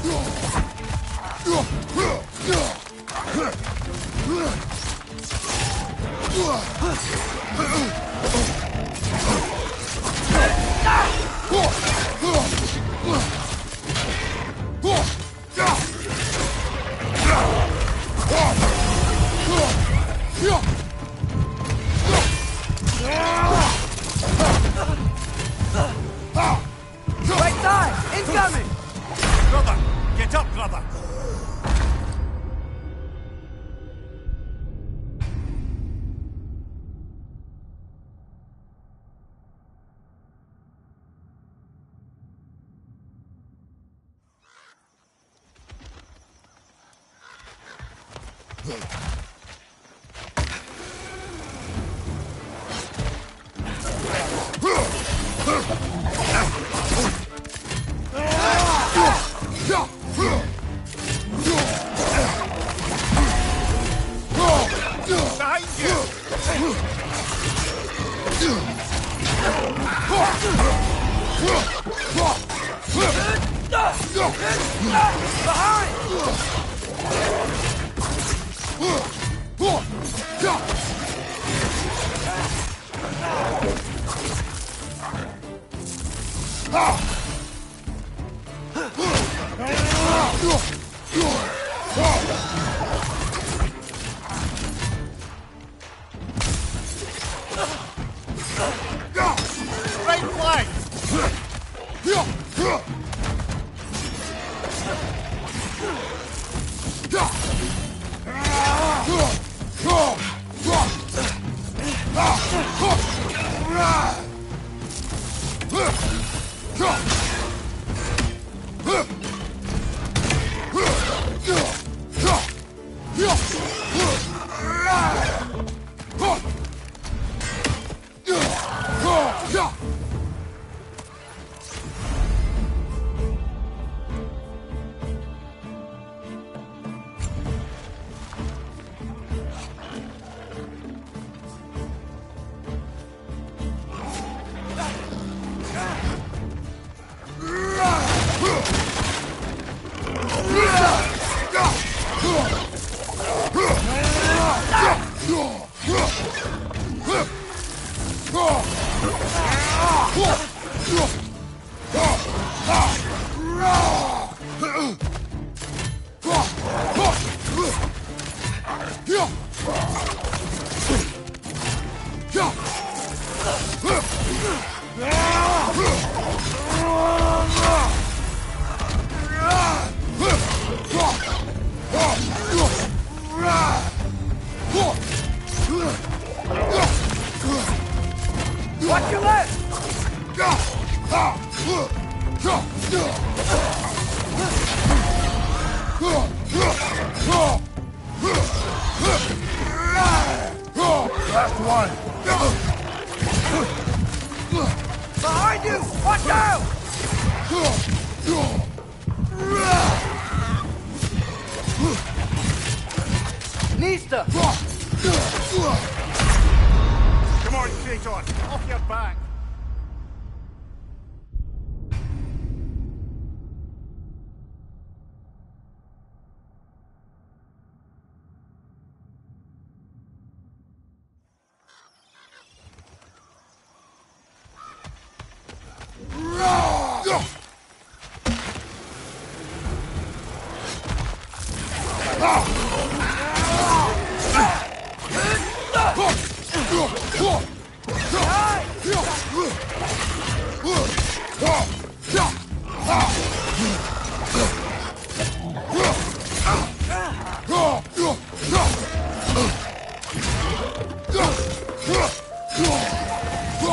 [SPEAKER 2] Watch your left!
[SPEAKER 1] Last one.
[SPEAKER 2] Behind you! Watch out! Nista!
[SPEAKER 3] Come on, Kratos! Off your back!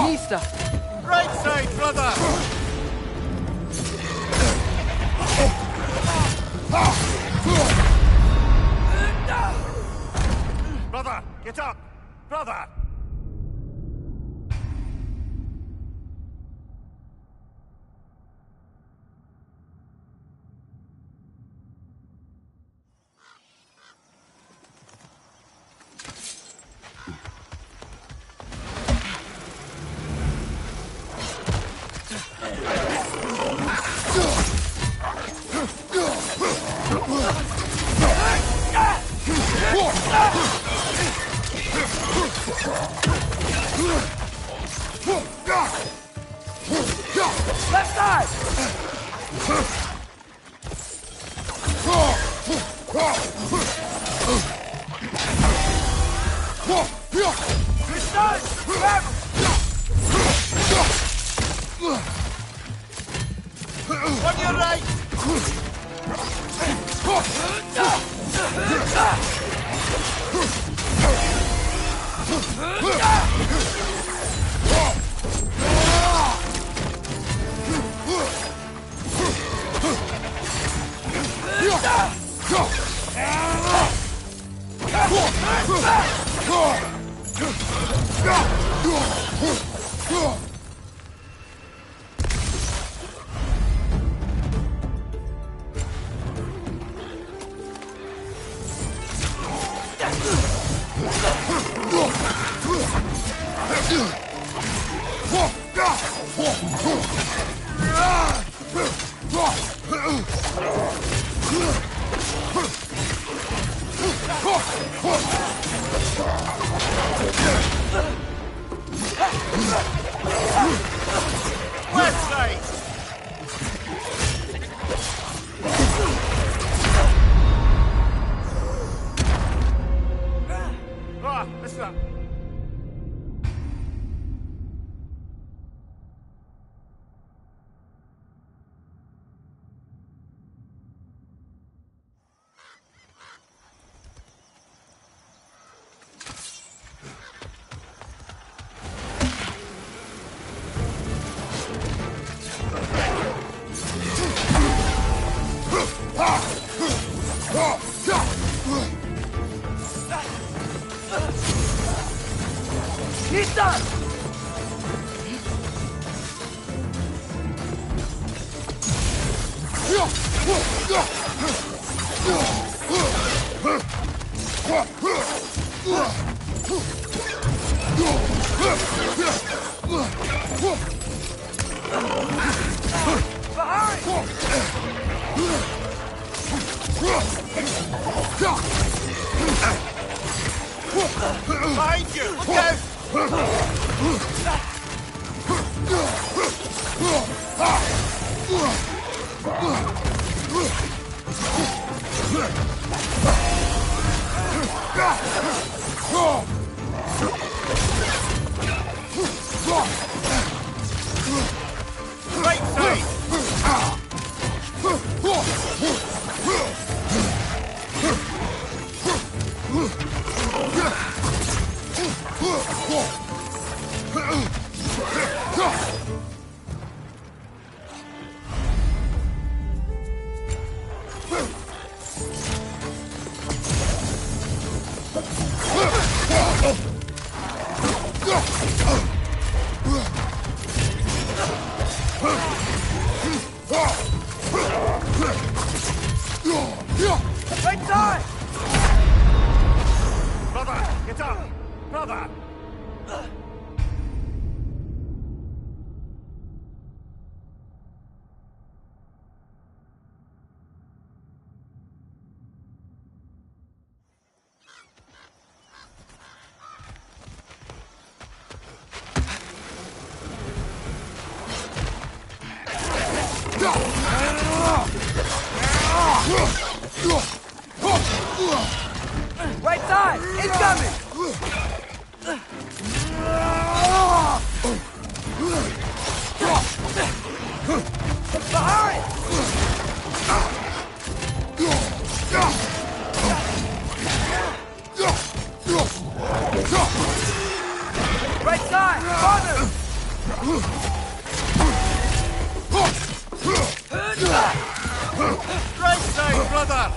[SPEAKER 2] Nista!
[SPEAKER 3] Right side, brother! Brother, get up! Brother!
[SPEAKER 2] Left side! Good side! Grab him!
[SPEAKER 3] On your right! Left side! Ah, listen up.
[SPEAKER 2] He's done!
[SPEAKER 3] Behind you! Look out! Right side!
[SPEAKER 2] Right side!
[SPEAKER 3] Brother, get up! Brother!
[SPEAKER 2] Right side! Incoming! Behind! Right side! Father!
[SPEAKER 3] Right side, brother!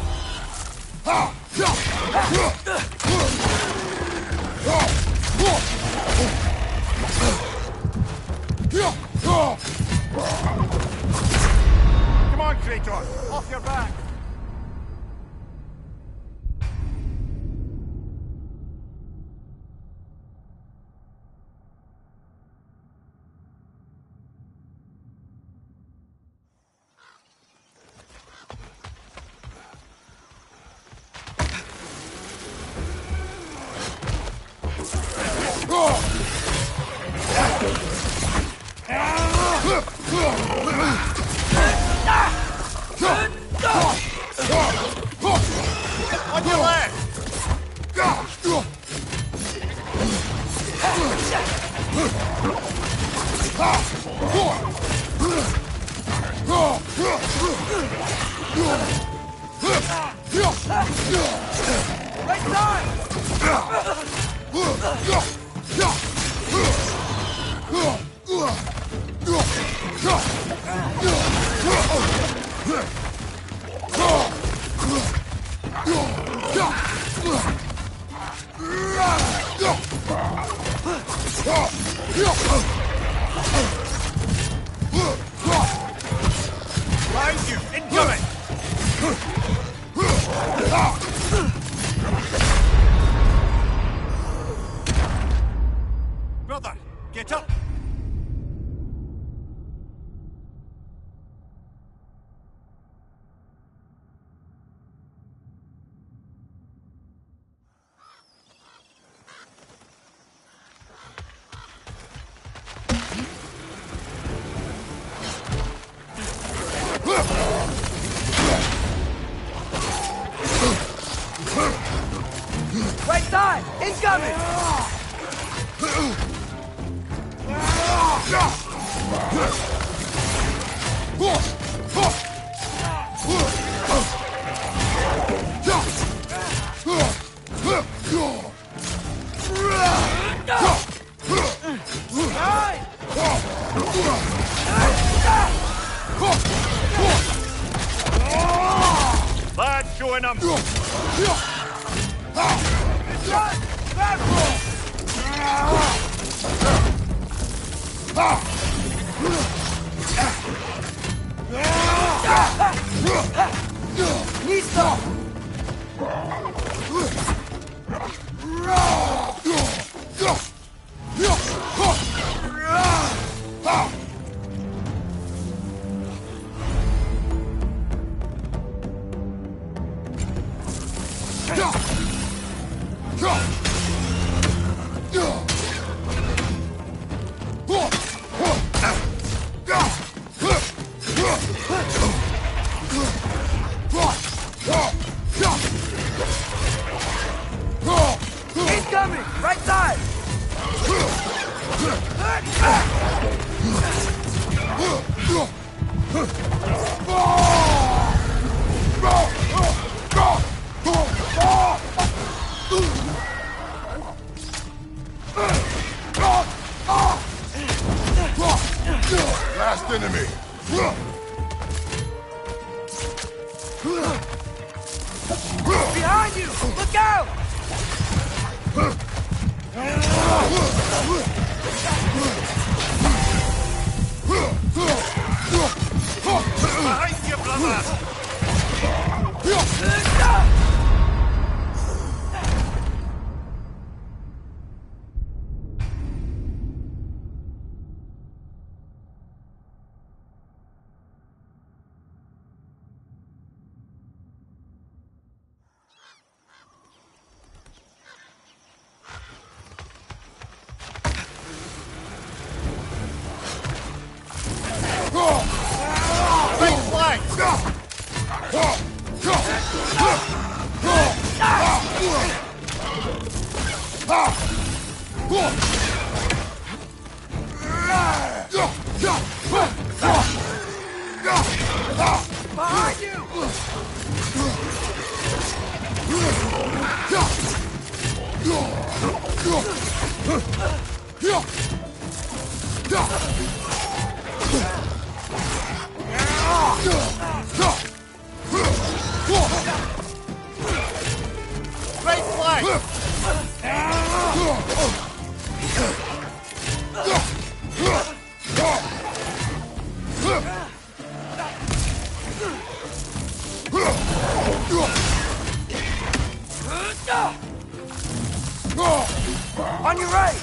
[SPEAKER 3] Come on, Kratos! Off your back! On your left!
[SPEAKER 2] Right side!
[SPEAKER 3] Behind you! Incoming! Brother, Get up!
[SPEAKER 2] Right side! Incoming!
[SPEAKER 3] Lad, showing them!
[SPEAKER 2] Listo! Incoming! Right side!
[SPEAKER 1] Last enemy.
[SPEAKER 2] Behind you! Look out!
[SPEAKER 3] Behind you, brother!
[SPEAKER 2] Behind you!
[SPEAKER 3] Right flank!
[SPEAKER 2] On your right!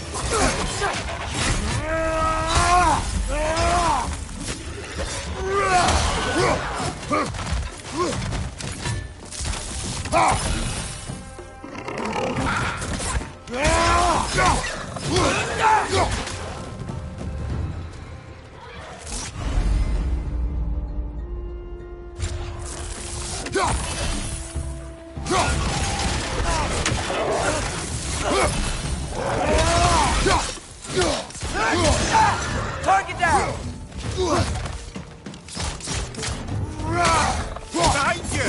[SPEAKER 2] Target down!
[SPEAKER 3] Behind you!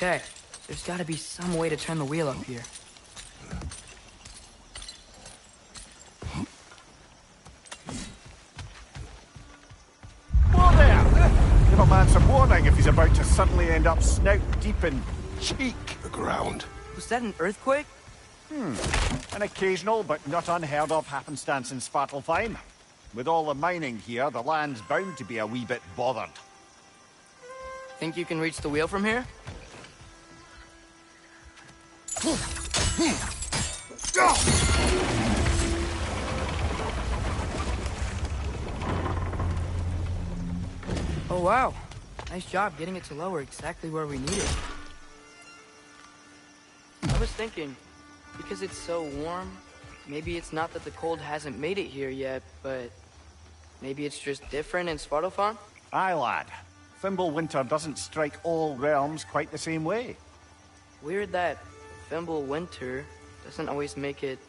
[SPEAKER 2] Okay, there's gotta be some way to turn the wheel up here.
[SPEAKER 3] Whoa there! Give a man some warning if he's about to suddenly end up snout deep in cheek.
[SPEAKER 1] The ground.
[SPEAKER 2] Was that an earthquake?
[SPEAKER 3] An occasional but not unheard of happenstance in Svartalfheim. With all the mining here, the land's bound to be a wee bit bothered.
[SPEAKER 2] Think you can reach the wheel from here? Oh wow, nice job getting it to lower exactly where we need it. I was thinking, because it's so warm, maybe it's not that the cold hasn't made it here yet, but maybe it's just different in Svartalfheim?
[SPEAKER 3] Aye, lad. Thimble winter doesn't strike all realms quite the same way.
[SPEAKER 2] Weird that Thimble winter doesn't always make it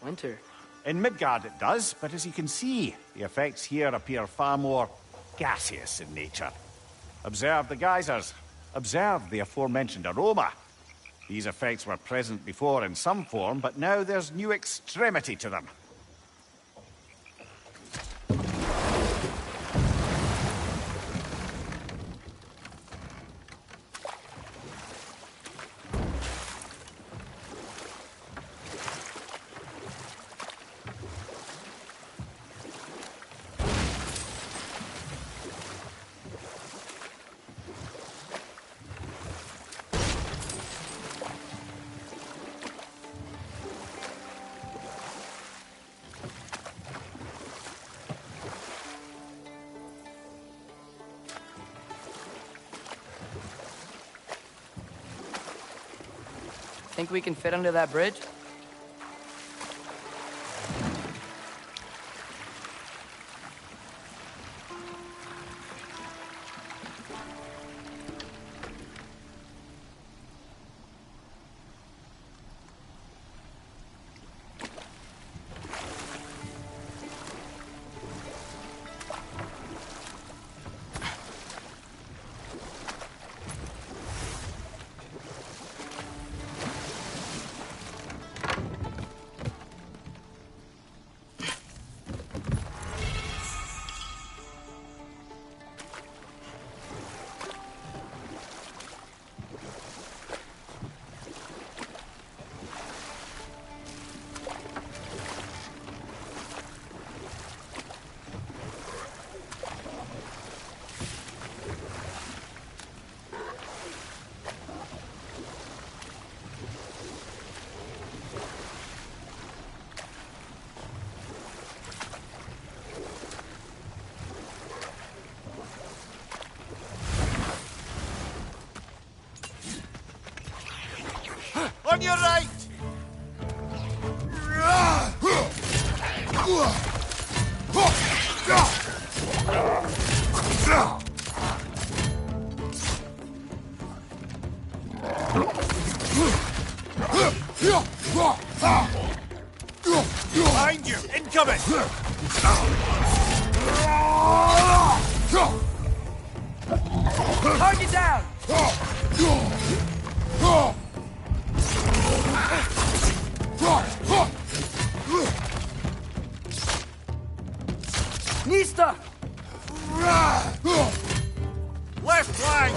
[SPEAKER 2] winter.
[SPEAKER 3] In Midgard it does, but as you can see, the effects here appear far more gaseous in nature. Observe the geysers. Observe the aforementioned aroma. These effects were present before in some form, but now there's new extremity to them.
[SPEAKER 2] Think we can fit under that bridge?
[SPEAKER 3] On your right! Behind you! Incoming!
[SPEAKER 2] Target down! Nista!
[SPEAKER 3] Left flank!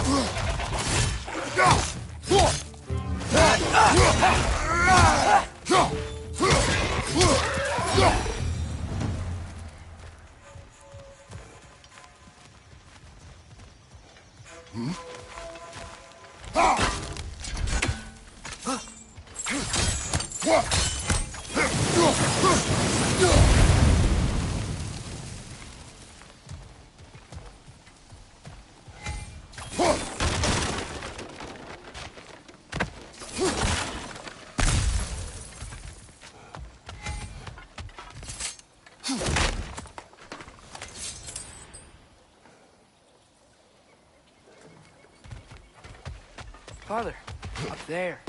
[SPEAKER 2] Father, up there.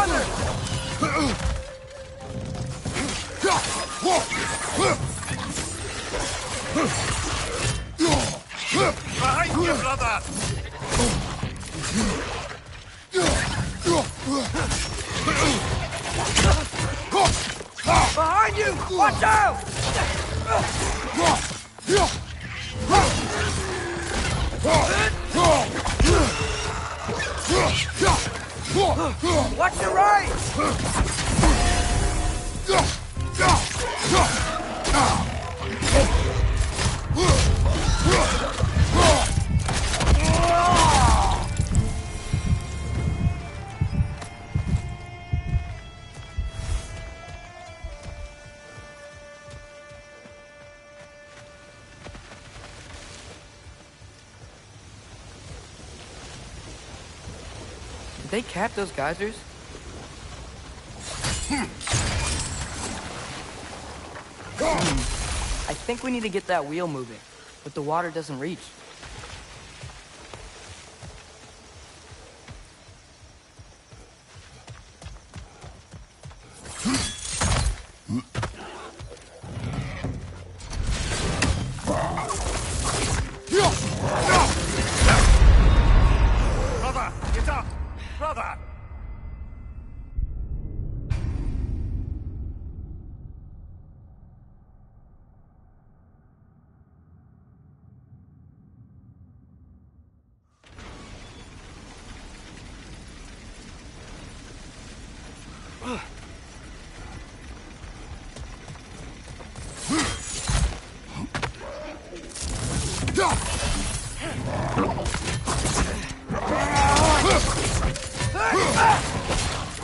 [SPEAKER 2] father!
[SPEAKER 6] Behind you, brother!
[SPEAKER 2] Behind you! Watch out! Watch your right! Did they cap those geysers? I think we need to get that wheel moving, but the water doesn't reach.
[SPEAKER 6] Brother, get up! Brother!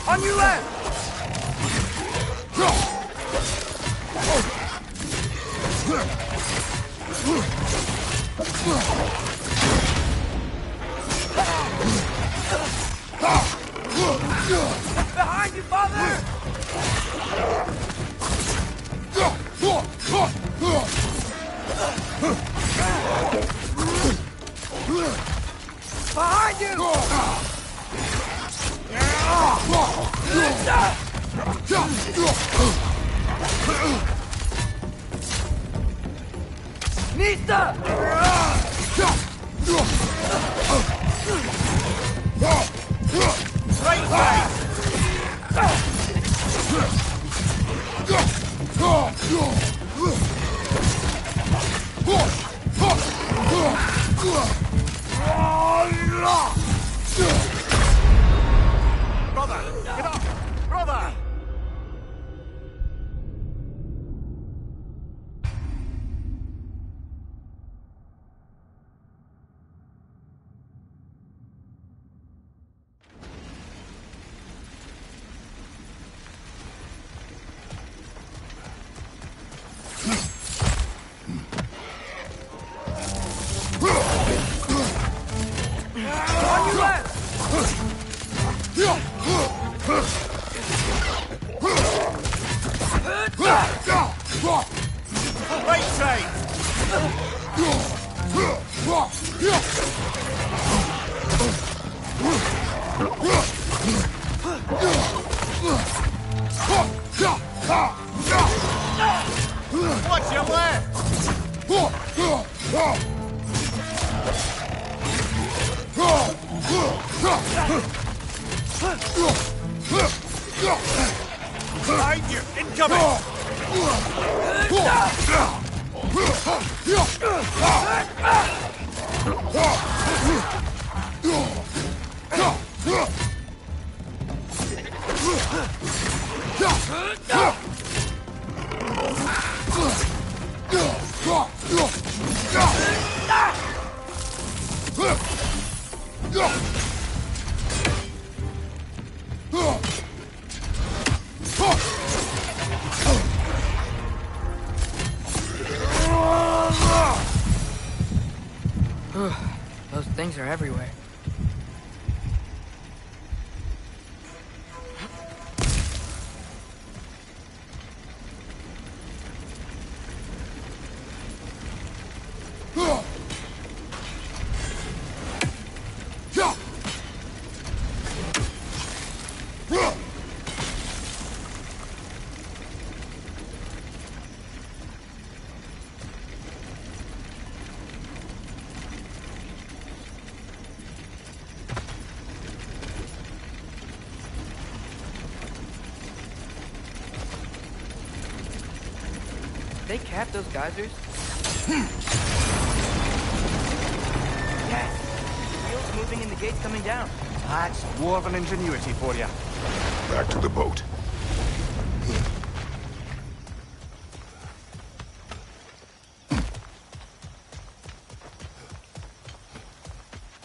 [SPEAKER 2] On your left! Behind you, father! Behind you! Nista!
[SPEAKER 6] Right side! Brother, get up! Brother!
[SPEAKER 2] On your left!
[SPEAKER 6] Right side! Watch your left! Behind you! Incoming!
[SPEAKER 2] Those things are everywhere. they cap those geysers? Yes! Wheels moving and the gates coming down.
[SPEAKER 3] That's dwarven ingenuity for you.
[SPEAKER 1] Back to the boat.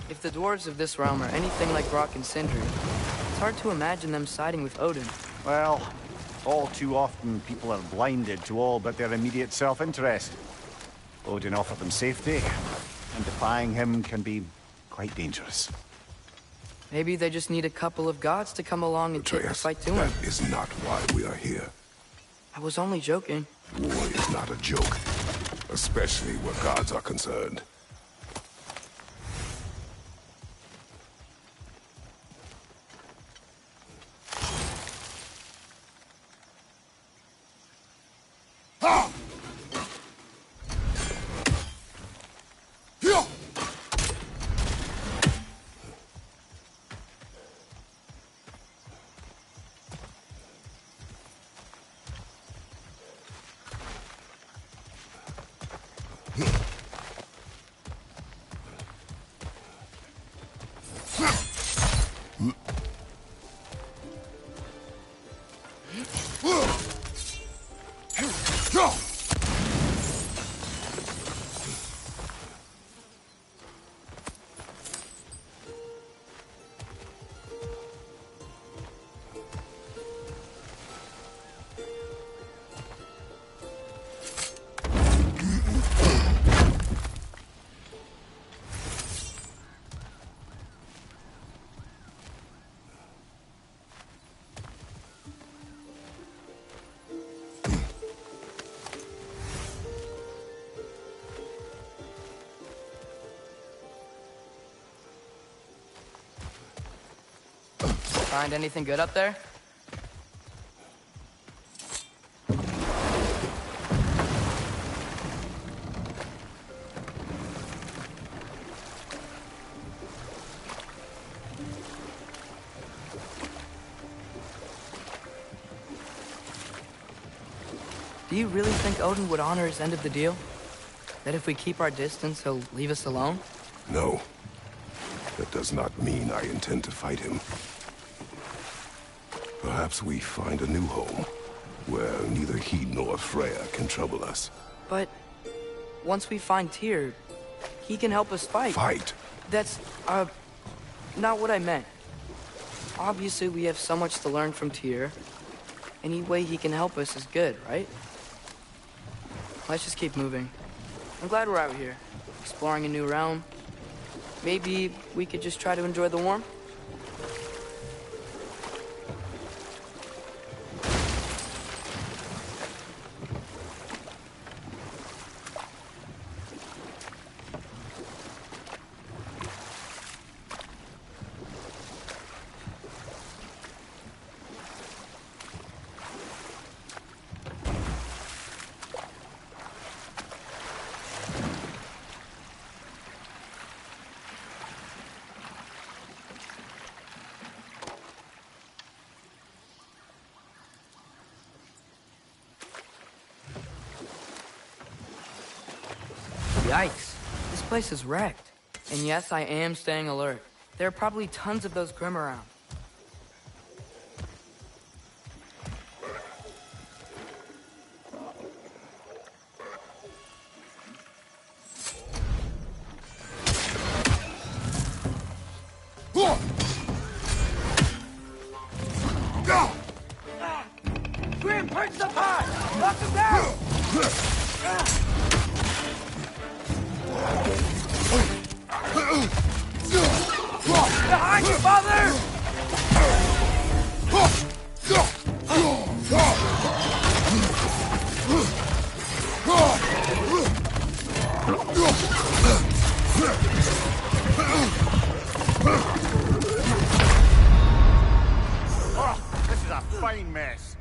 [SPEAKER 2] If the dwarves of this realm are anything like Rock and Sindri, it's hard to imagine them siding with Odin.
[SPEAKER 3] Well, all too often people are blinded to all but their immediate self-interest. Odin offered them safety, and defying him can be quite dangerous.
[SPEAKER 2] Maybe they just need a couple of gods to come along and take the
[SPEAKER 1] Atreus,
[SPEAKER 2] fight to him.
[SPEAKER 1] that is not why we are here.
[SPEAKER 2] I was only joking.
[SPEAKER 1] War is not a joke, especially where gods are concerned.
[SPEAKER 2] Find anything good up there? Do you really think Odin would honor his end of the deal? That if we keep our distance, he'll leave us alone?
[SPEAKER 1] No. That does not mean I intend to fight him. Perhaps we find a new home, where neither he nor Freya can trouble us.
[SPEAKER 2] But once we find Tyr, he can help us fight.
[SPEAKER 1] Fight?
[SPEAKER 2] That's, not what I meant. Obviously, we have so much to learn from Tyr. Any way he can help us is good, right? Let's just keep moving. I'm glad we're out here, exploring a new realm. Maybe we could just try to enjoy the warmth? Yikes. This place is wrecked. And yes, I am staying alert. There are probably tons of those Grim around. Grim, punch the pot! Knock him down! Behind you, father!
[SPEAKER 3] Oh, this is a fine mess.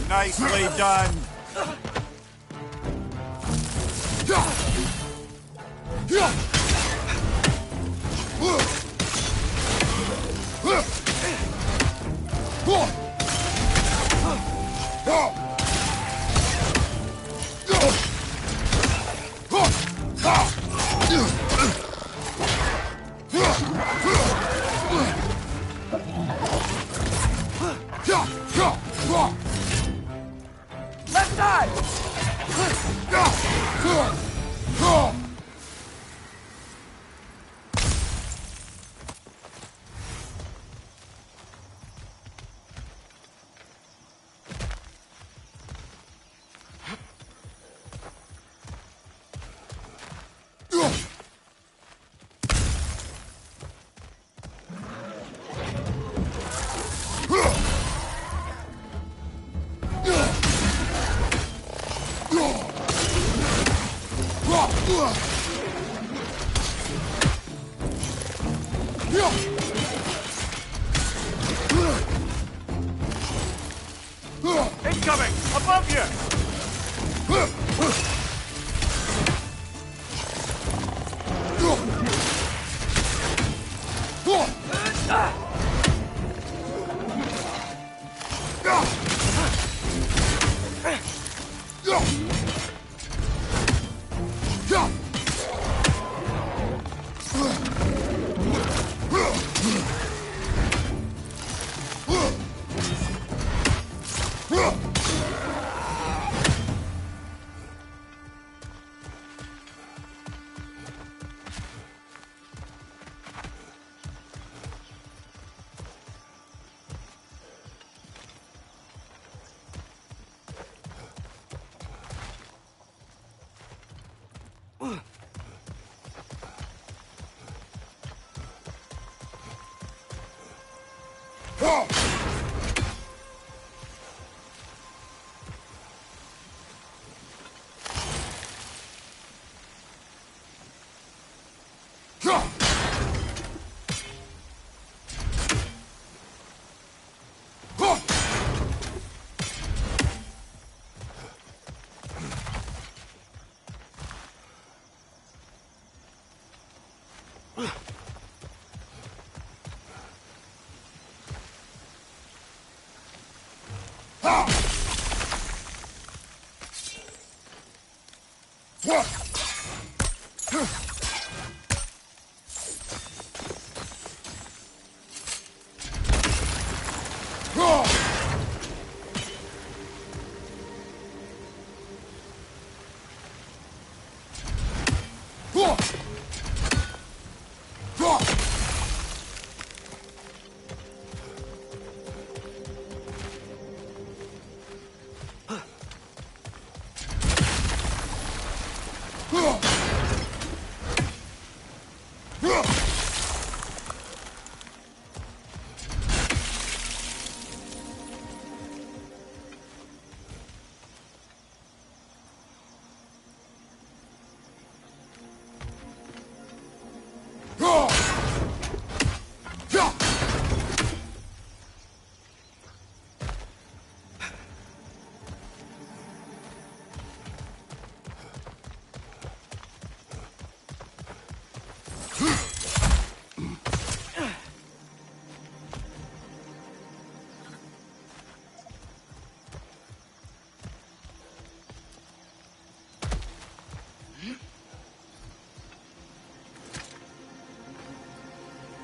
[SPEAKER 3] Nicely done.
[SPEAKER 2] Left side!
[SPEAKER 3] Incoming! Above you!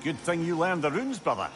[SPEAKER 3] Good thing you learned the runes, brother.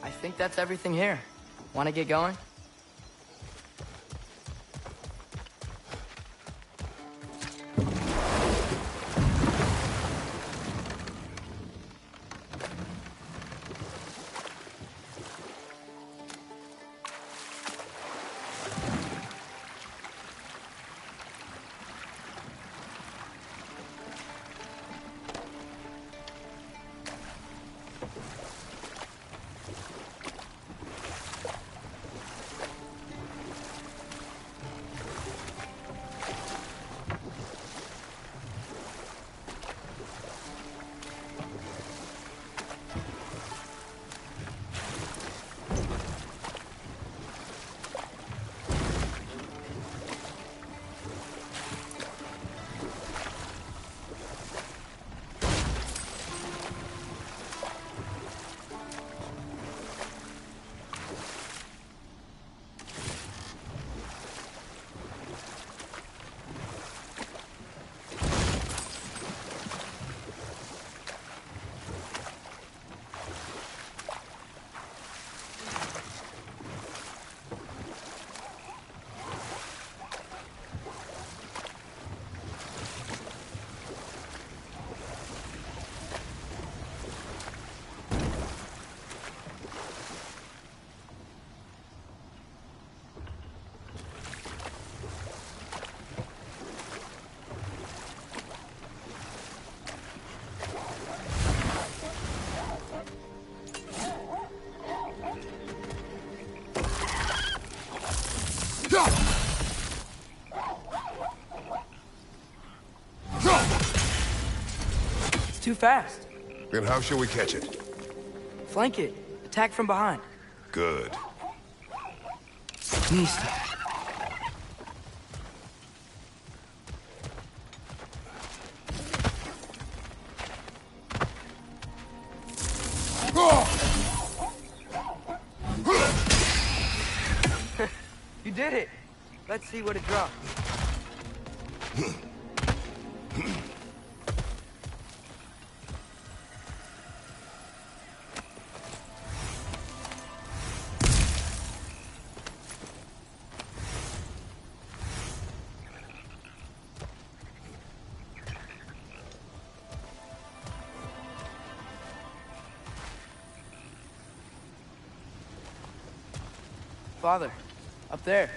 [SPEAKER 2] I think that's everything here. Want to get going? It's too fast.
[SPEAKER 1] Then how shall we catch it?
[SPEAKER 2] Flank it. Attack from behind.
[SPEAKER 1] Good.
[SPEAKER 2] Mista. You did it. Let's see what it drops. Father, up there.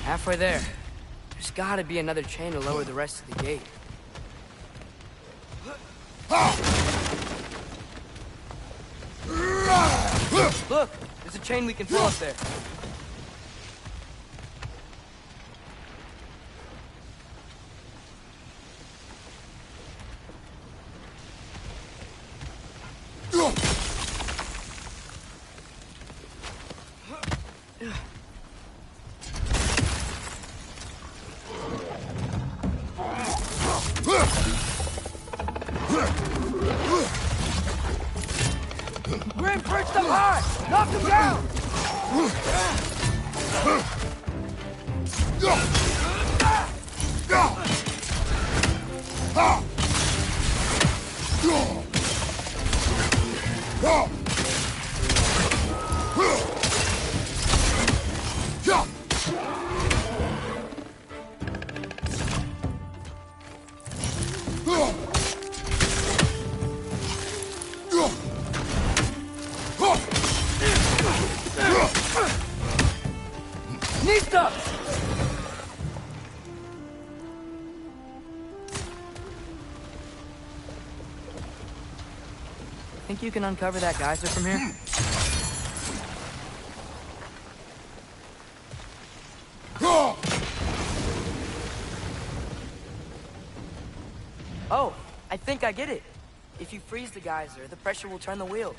[SPEAKER 2] Halfway there. There's gotta be another chain to lower the rest of the gate. Look! There's a chain we can pull up there. Grim perched up high! Knock him down! Nista! Think you can uncover that geyser from here? Oh, I think I get it. If you freeze the geyser, the pressure will turn the wheel.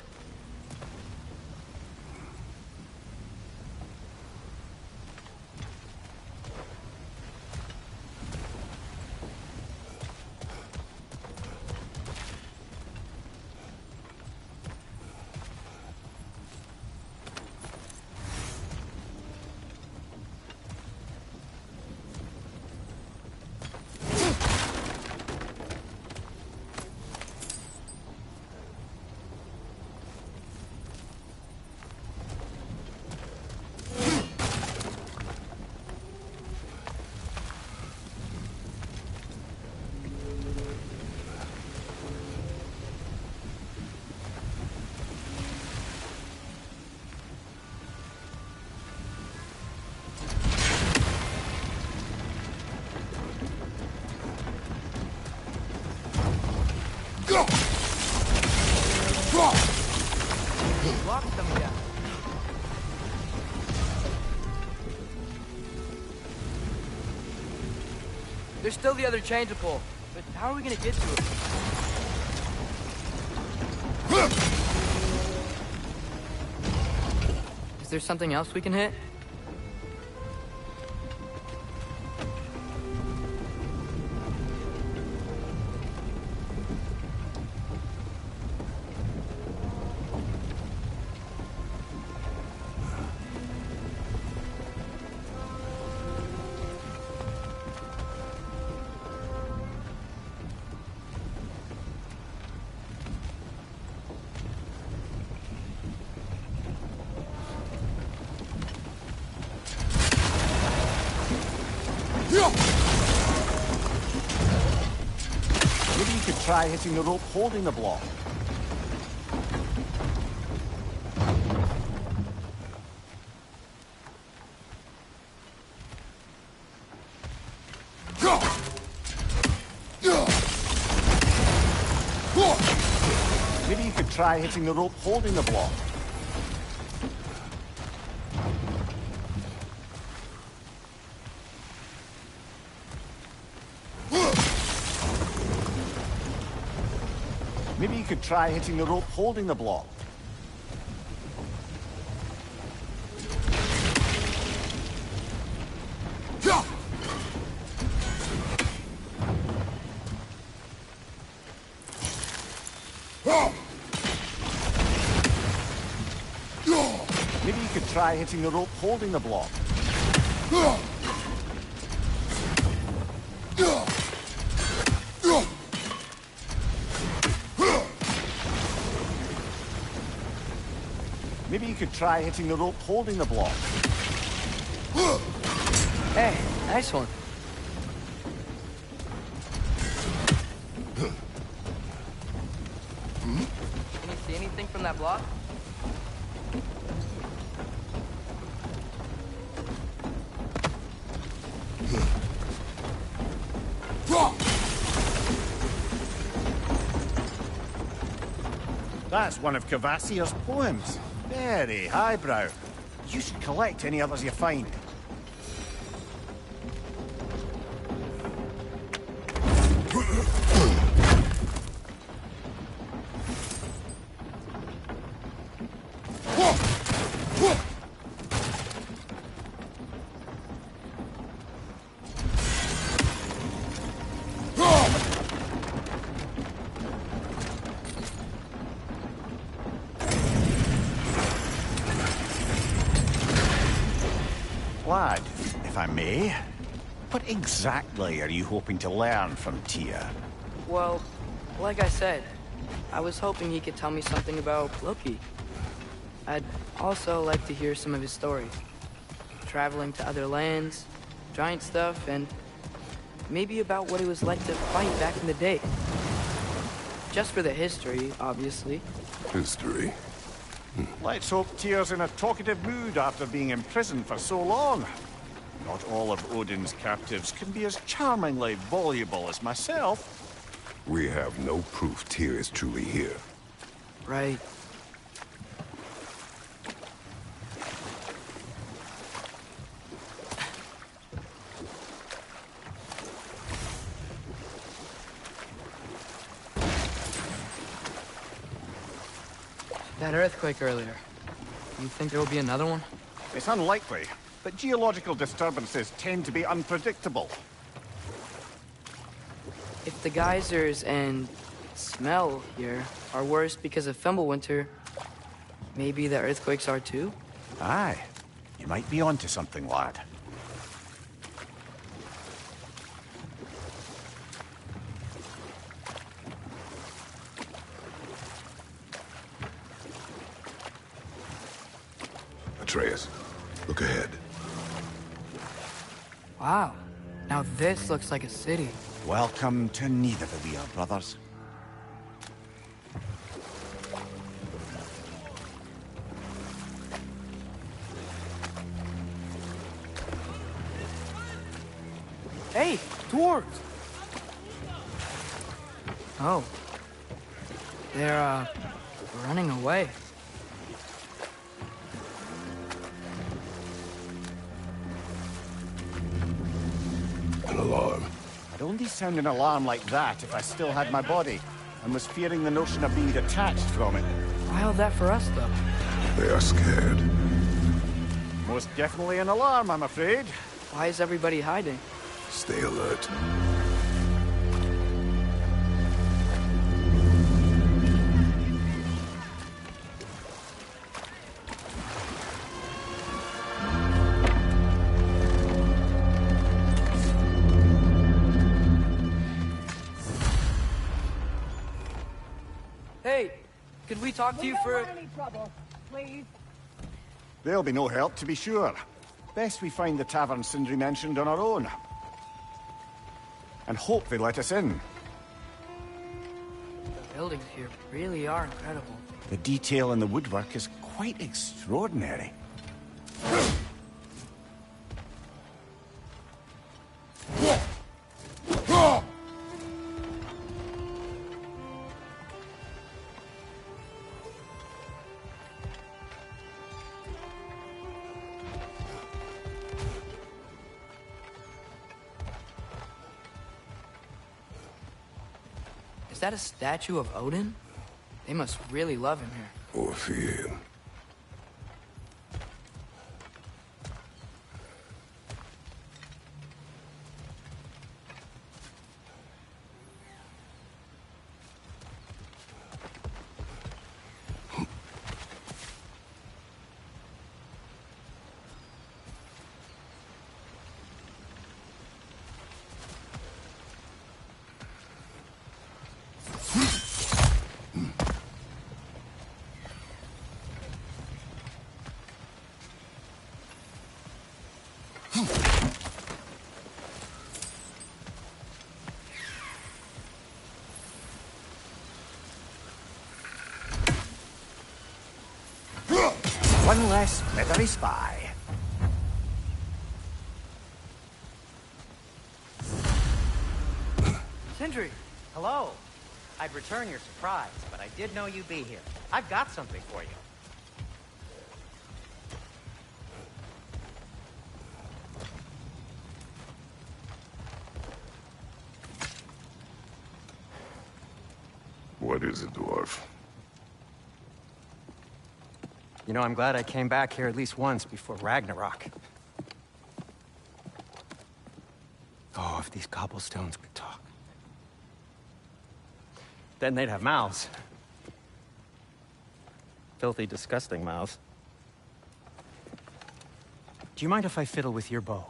[SPEAKER 2] Lock them down. There's still the other chain to pull, but how are we gonna get to it? Is there something else we can hit?
[SPEAKER 3] Maybe you could try hitting the rope holding the block. Maybe you could try hitting the rope holding the block. Maybe you could try hitting the rope holding the block. Maybe you could try hitting the rope holding the block. Maybe you could try hitting the rope holding the block.
[SPEAKER 2] Hey, nice one. Can you see anything from that block?
[SPEAKER 3] That's one of Cavassier's poems. Very highbrow. You should collect any others you find. Lad, if I may, what exactly are you hoping to learn from Tyr?
[SPEAKER 2] Well, like I said, I was hoping he could tell me something about Loki. I'd also like to hear some of his stories. Traveling to other lands, giant stuff, and maybe about what it was like to fight back in the day. Just for the history, obviously.
[SPEAKER 1] History.
[SPEAKER 3] Let's hope Tyr's in a talkative mood after being imprisoned for so long. Not all of Odin's captives can be as charmingly voluble as myself.
[SPEAKER 1] We have no proof Tyr is truly here.
[SPEAKER 2] Right. That earthquake earlier. You think there will be another one?
[SPEAKER 3] It's unlikely, but geological disturbances tend to be unpredictable.
[SPEAKER 2] If the geysers and smell here are worse because of Fimbulwinter, maybe the earthquakes are too?
[SPEAKER 3] Aye, you might be onto something, lad.
[SPEAKER 1] Atreus, look ahead.
[SPEAKER 2] Wow. Now this looks like a city.
[SPEAKER 3] Welcome to Nidavellir, brothers.
[SPEAKER 2] Hey, dwarves! Oh. They're, running away.
[SPEAKER 1] An alarm.
[SPEAKER 3] I'd only sound an alarm like that if I still had my body, and was fearing the notion of being detached from it.
[SPEAKER 2] Why all that for us, though?
[SPEAKER 1] They are scared.
[SPEAKER 3] Most definitely an alarm, I'm afraid.
[SPEAKER 2] Why is everybody hiding?
[SPEAKER 1] Stay alert.
[SPEAKER 2] Hey, could we talk to you for...
[SPEAKER 7] Any trouble, please?
[SPEAKER 3] There'll be no help, to be sure. Best we find the tavern Sindri mentioned on our own. And hope they let us in.
[SPEAKER 2] The buildings here really are incredible.
[SPEAKER 3] The detail in the woodwork is quite extraordinary.
[SPEAKER 2] Is that a statue of Odin? They must really love him here.
[SPEAKER 1] Or fear him.
[SPEAKER 3] One less slithery spy.
[SPEAKER 2] Sindri!
[SPEAKER 5] Hello. I'd return your surprise, but I did know you'd be here. I've got something for you.
[SPEAKER 1] What is it, dwarf?
[SPEAKER 5] You know, I'm glad I came back here at least once before Ragnarok. Oh, if these cobblestones could talk. Then they'd have mouths. Filthy, disgusting mouths. Do you mind if I fiddle with your bow?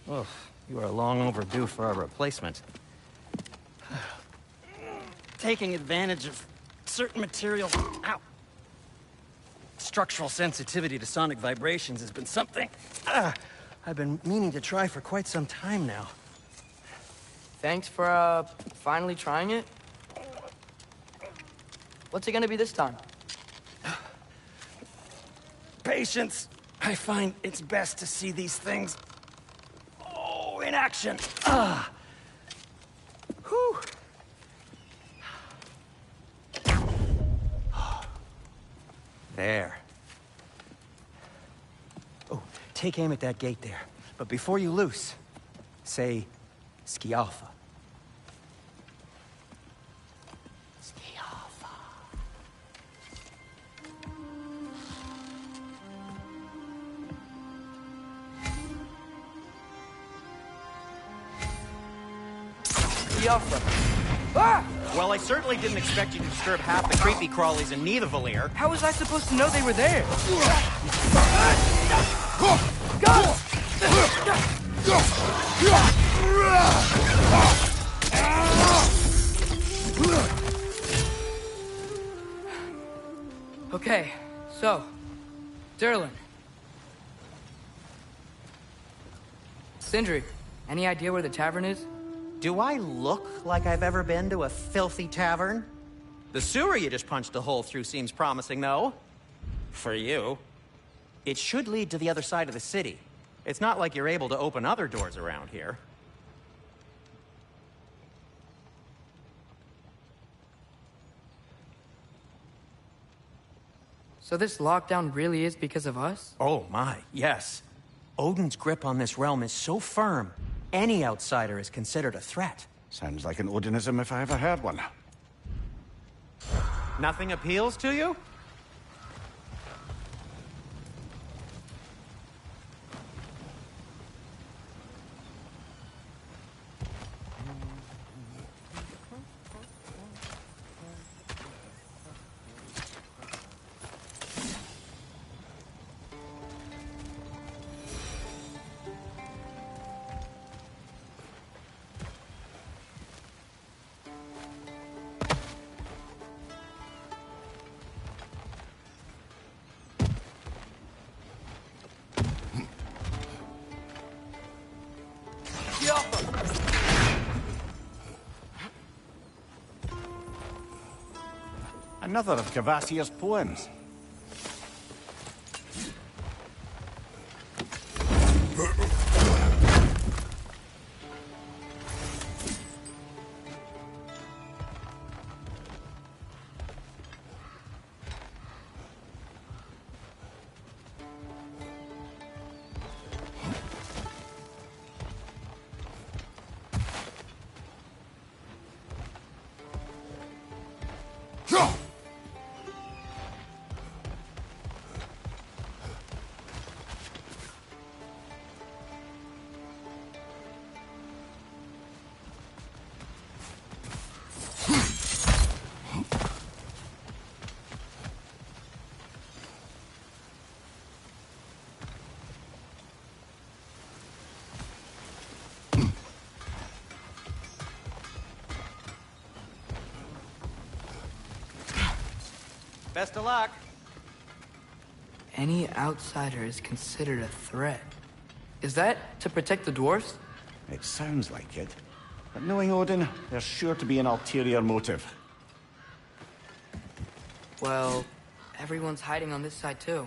[SPEAKER 5] Oh, you are long overdue for a replacement. Taking advantage of certain materials. Ow! Structural sensitivity to sonic vibrations has been something I've been meaning to try for quite some time now.
[SPEAKER 2] Thanks for, finally trying it. What's it gonna be this time?
[SPEAKER 5] Patience. I find it's best to see these things, in action. Whew. There. Oh, take aim at that gate there. But before you loose, say, Skialfa. Skialfa.
[SPEAKER 2] Yofra. Ah!
[SPEAKER 5] Well, I certainly didn't expect you to disturb half the creepy crawlies in Nidavellir.
[SPEAKER 2] How was I supposed to know they were there? Okay, so, Durlin. Sindri, any idea where the tavern is?
[SPEAKER 5] Do I look like I've ever been to a filthy tavern? The sewer you just punched a hole through seems promising, though. For you. It should lead to the other side of the city. It's not like you're able to open other doors around here.
[SPEAKER 2] So this lockdown really is because of us?
[SPEAKER 5] Oh my, yes. Odin's grip on this realm is so firm, any outsider is considered a threat.
[SPEAKER 3] Sounds like an Odinism if I ever heard one.
[SPEAKER 5] Nothing appeals to you?
[SPEAKER 3] Another of Kvasir's poems.
[SPEAKER 5] Best of luck.
[SPEAKER 2] Any outsider is considered a threat. Is that to protect the dwarves?
[SPEAKER 3] It sounds like it. But knowing Odin, there's sure to be an ulterior motive.
[SPEAKER 2] Well, everyone's hiding on this side too.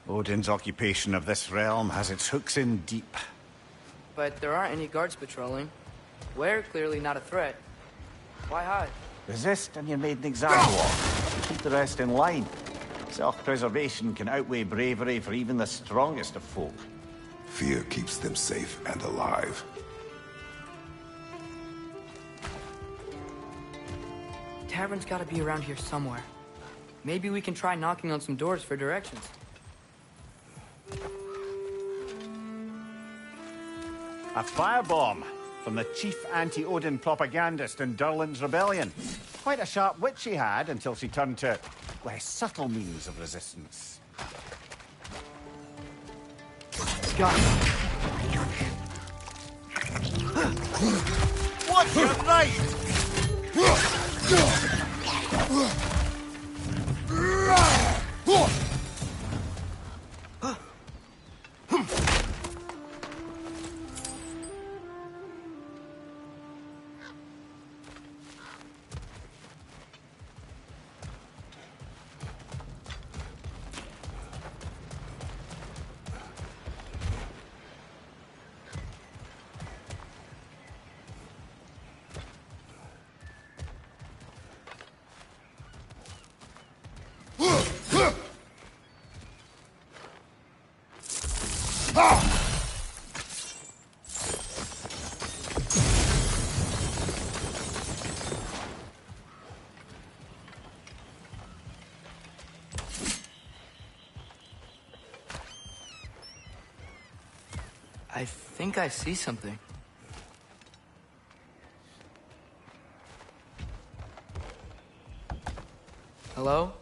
[SPEAKER 3] Odin's occupation of this realm has its hooks in deep.
[SPEAKER 2] But there aren't any guards patrolling. We're clearly not a threat. Why hide?
[SPEAKER 3] Resist and you're made an example of. Keep the rest in line. Self-preservation can outweigh bravery for even the strongest of folk.
[SPEAKER 1] Fear keeps them safe and alive.
[SPEAKER 2] Tavern's gotta be around here somewhere. Maybe we can try knocking on some doors for directions.
[SPEAKER 3] A firebomb from the chief anti-Odin propagandist in Durlin's rebellion. Quite a sharp wit she had until she turned to less subtle means of resistance.
[SPEAKER 2] Got it.
[SPEAKER 3] What's your right?
[SPEAKER 2] I think I see something. Hello?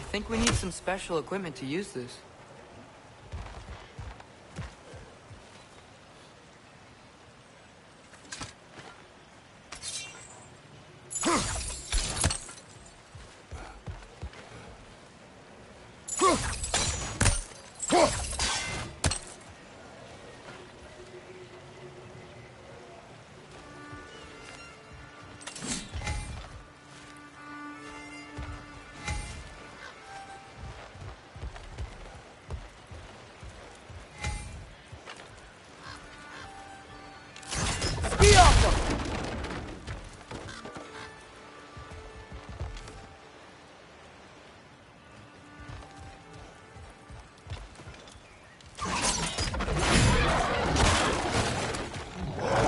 [SPEAKER 2] I think we need some special equipment to use this.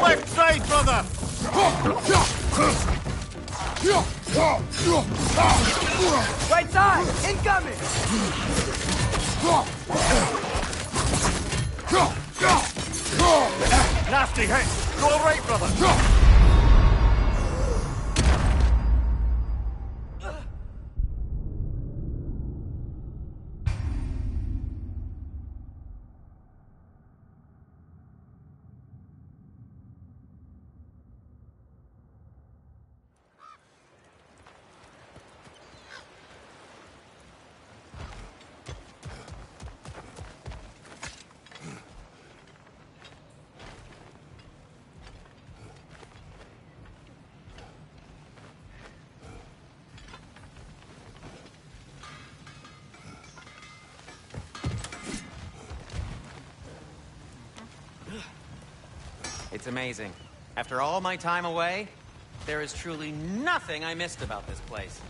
[SPEAKER 3] Left side, brother!
[SPEAKER 2] Right side! Incoming!
[SPEAKER 3] Nasty hit! Go all right, brother!
[SPEAKER 5] It's amazing. After all my time away, there is truly nothing I missed about this place.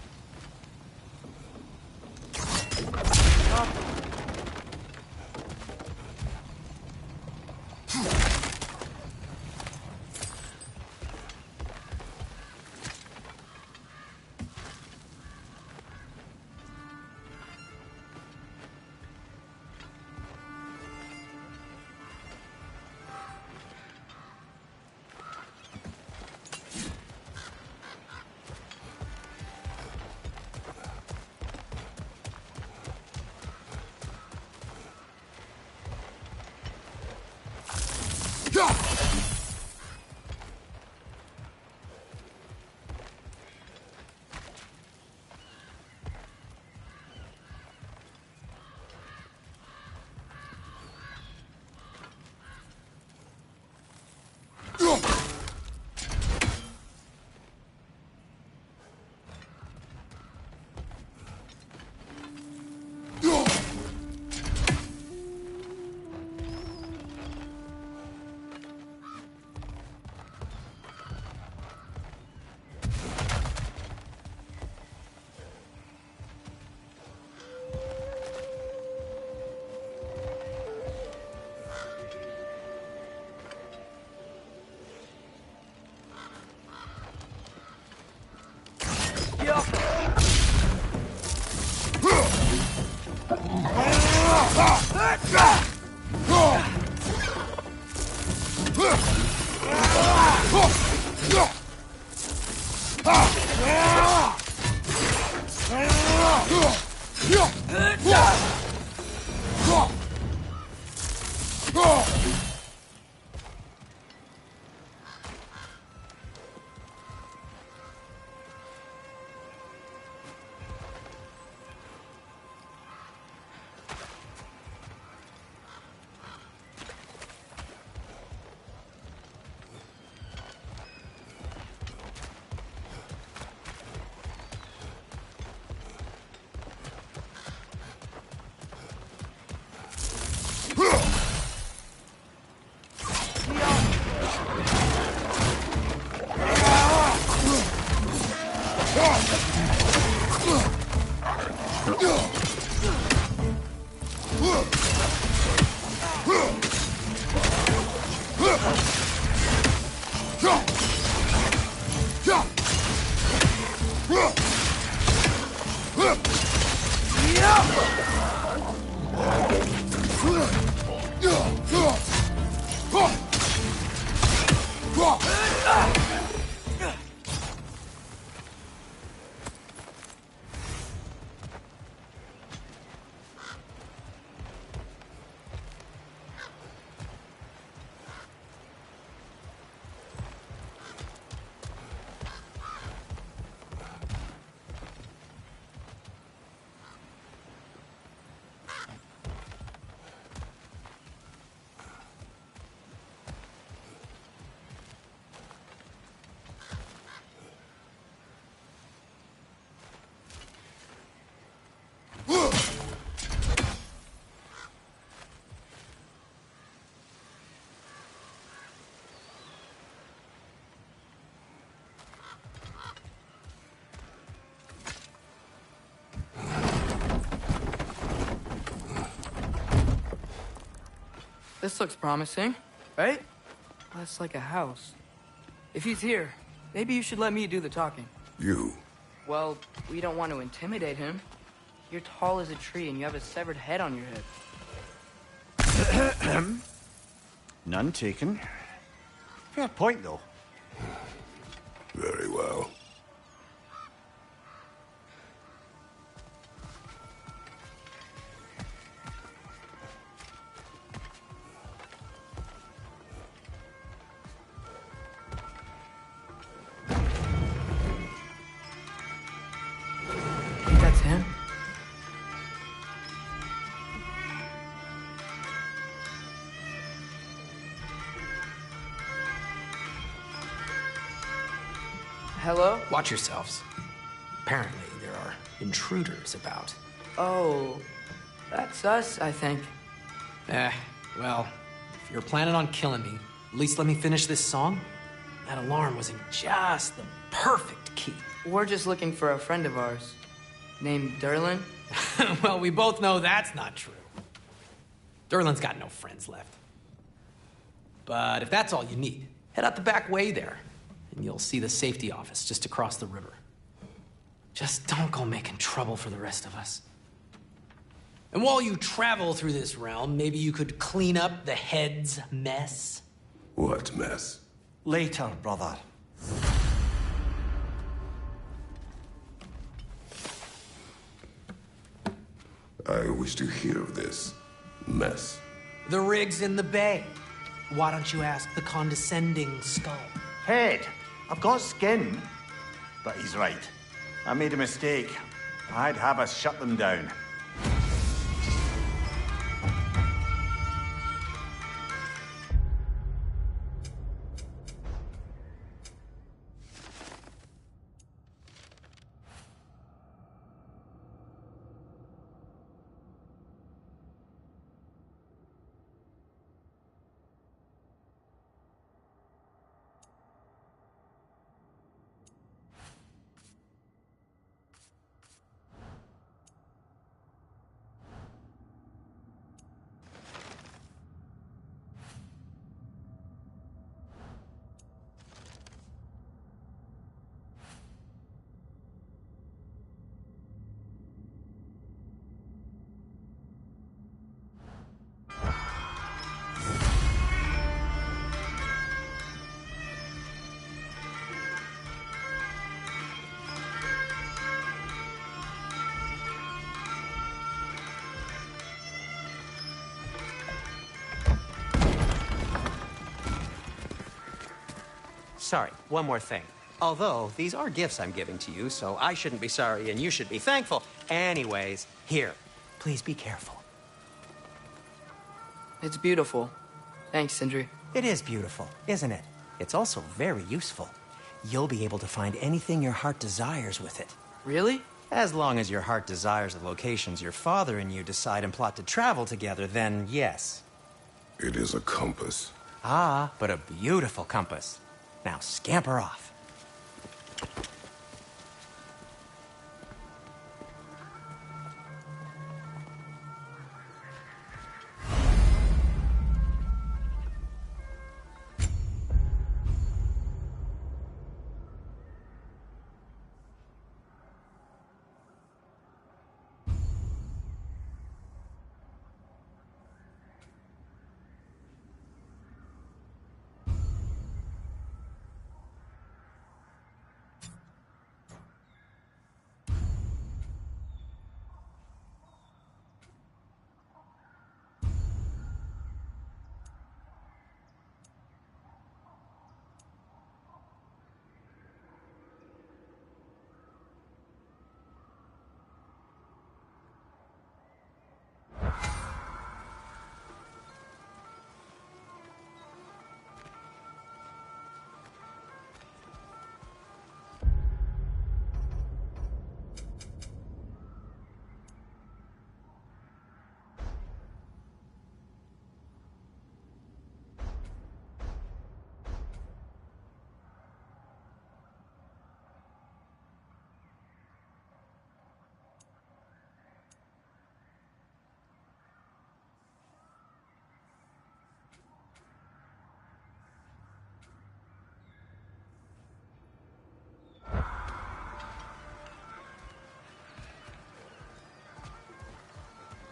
[SPEAKER 2] This looks promising, right? That's like a house. If he's here, maybe you should let me do the talking.
[SPEAKER 1] You?
[SPEAKER 2] Well, we don't want to intimidate him. You're tall as a tree and you have a severed head on your head.
[SPEAKER 3] None taken. Fair point, though.
[SPEAKER 1] Very well.
[SPEAKER 2] Think that's him? Hello?
[SPEAKER 8] Watch yourselves. Apparently, there are intruders about.
[SPEAKER 2] Oh, that's us, I think.
[SPEAKER 8] Well, if you're planning on killing me, At least let me finish this song. That alarm was in just the perfect key.
[SPEAKER 2] We're just looking for a friend of ours named Derlin.
[SPEAKER 8] Well, we both know that's not true. Derlin's got no friends left. But if that's all you need, head out the back way there, and you'll see the safety office just across the river. Just don't go making trouble for the rest of us. And while you travel through this realm, maybe you could clean up the head's mess.
[SPEAKER 1] What mess?
[SPEAKER 3] Later, brother.
[SPEAKER 1] I wish to hear of this mess.
[SPEAKER 8] The rig's in the bay. Why don't you ask the condescending skull?
[SPEAKER 3] Head, I've got skin. But he's right. I made a mistake. I'd have us shut them down.
[SPEAKER 5] Sorry, one more thing. Although, these are gifts I'm giving to you, so I shouldn't be sorry and you should be thankful. Anyways, here, please be careful.
[SPEAKER 2] It's beautiful. Thanks, Sindri.
[SPEAKER 5] It is beautiful, isn't it? It's also very useful. You'll be able to find anything your heart desires with it.
[SPEAKER 2] Really?
[SPEAKER 5] As long as your heart desires the locations your father and you decide and plot to travel together, then yes.
[SPEAKER 1] It is a compass.
[SPEAKER 5] Ah, but a beautiful compass. Now scamper off.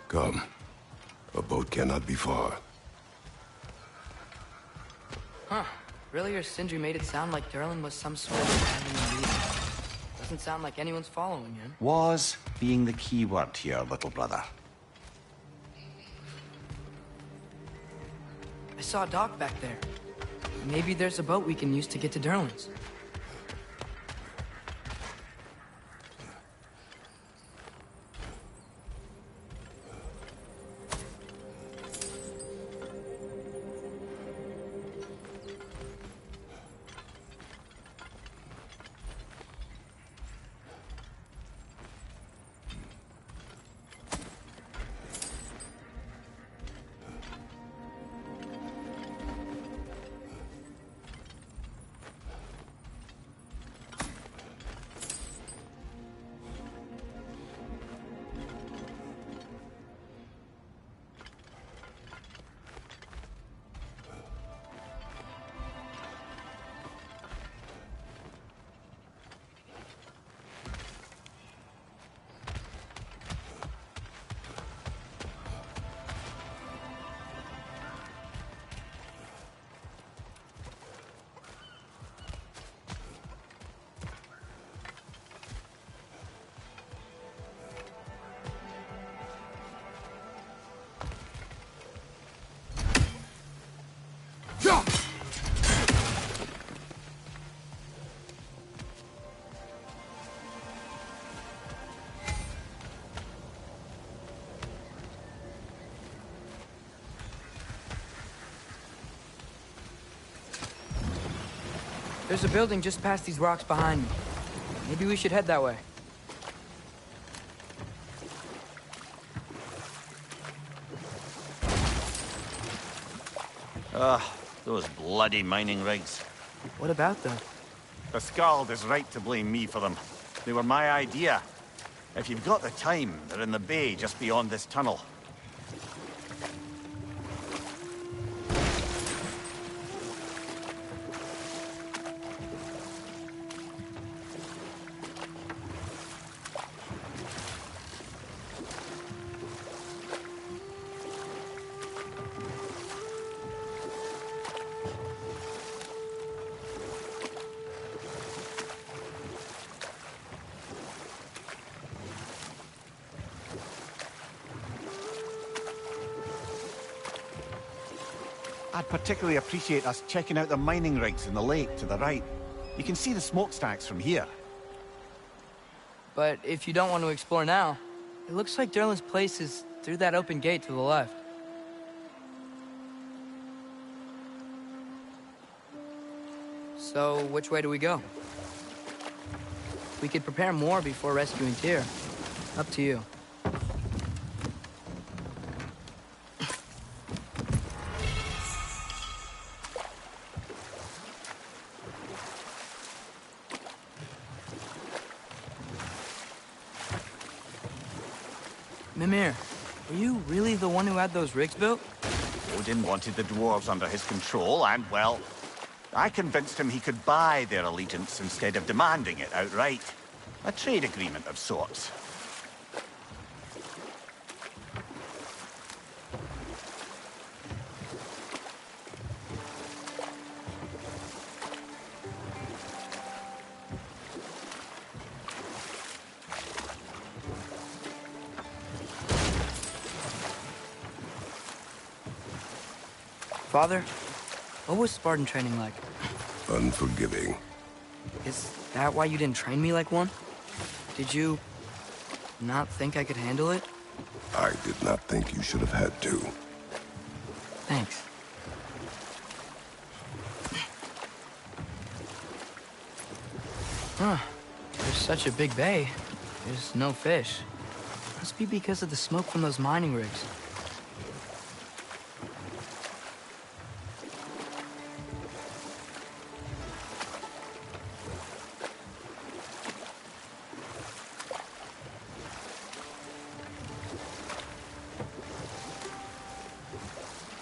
[SPEAKER 1] Come. A boat cannot be far.
[SPEAKER 2] Huh. Really, or Sindri made it sound like Derlin was some sort of abandoned leader. Doesn't sound like anyone's following him.
[SPEAKER 3] Was being the key word here, little brother.
[SPEAKER 2] I saw a dock back there. Maybe there's a boat we can use to get to Derlin's. There's a building just past these rocks behind me. Maybe we should head that way.
[SPEAKER 3] Those bloody mining rigs.
[SPEAKER 2] What about them?
[SPEAKER 3] The Skald is right to blame me for them. They were my idea. If you've got the time, they're in the bay just beyond this tunnel. I'd particularly appreciate us checking out the mining rigs in the lake to the right. You can see the smokestacks from here.
[SPEAKER 2] But if you don't want to explore now, it looks like Derlin's place is through that open gate to the left. So, which way do we go? We could prepare more before rescuing Tyr. Up to you. Mimir, were you really the one who had those rigs built?
[SPEAKER 3] Odin wanted the dwarves under his control, and, well, I convinced him he could buy their allegiance instead of demanding it outright. A trade agreement of sorts.
[SPEAKER 2] Father, what was Spartan training like?
[SPEAKER 1] Unforgiving.
[SPEAKER 2] Is that why you didn't train me like one? Did you not think I could handle it?
[SPEAKER 1] I did not think you should have had to.
[SPEAKER 2] Thanks. Huh. There's such a big bay. There's no fish. Must be because of the smoke from those mining rigs.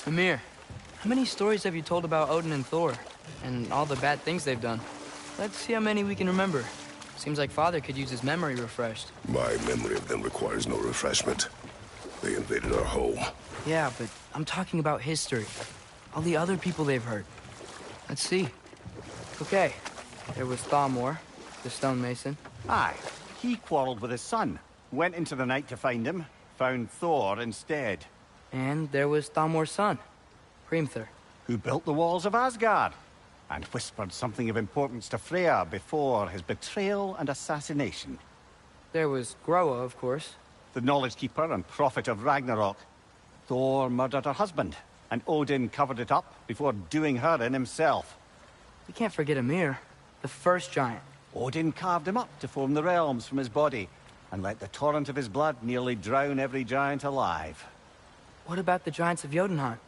[SPEAKER 2] Mimir, how many stories have you told about Odin and Thor? And all the bad things they've done? Let's see how many we can remember. Seems like Father could use his memory refreshed.
[SPEAKER 1] My memory of them requires no refreshment. They invaded our home.
[SPEAKER 2] Yeah, but I'm talking about history. All the other people they've hurt. Let's see. Okay, there was Thamor, the stonemason.
[SPEAKER 3] Aye, he quarreled with his son. Went into the night to find him. Found Thor instead.
[SPEAKER 2] And there was Thamor's son, Hrimthur.
[SPEAKER 3] Who built the walls of Asgard. And whispered something of importance to Freya before his betrayal and assassination.
[SPEAKER 2] There was Groa, of course.
[SPEAKER 3] The knowledge keeper and prophet of Ragnarok. Thor murdered her husband, and Odin covered it up before doing her in himself.
[SPEAKER 2] We can't forget Ymir, the first giant.
[SPEAKER 3] Odin carved him up to form the realms from his body, and let the torrent of his blood nearly drown every giant alive.
[SPEAKER 2] What about the giants of Jotunheim?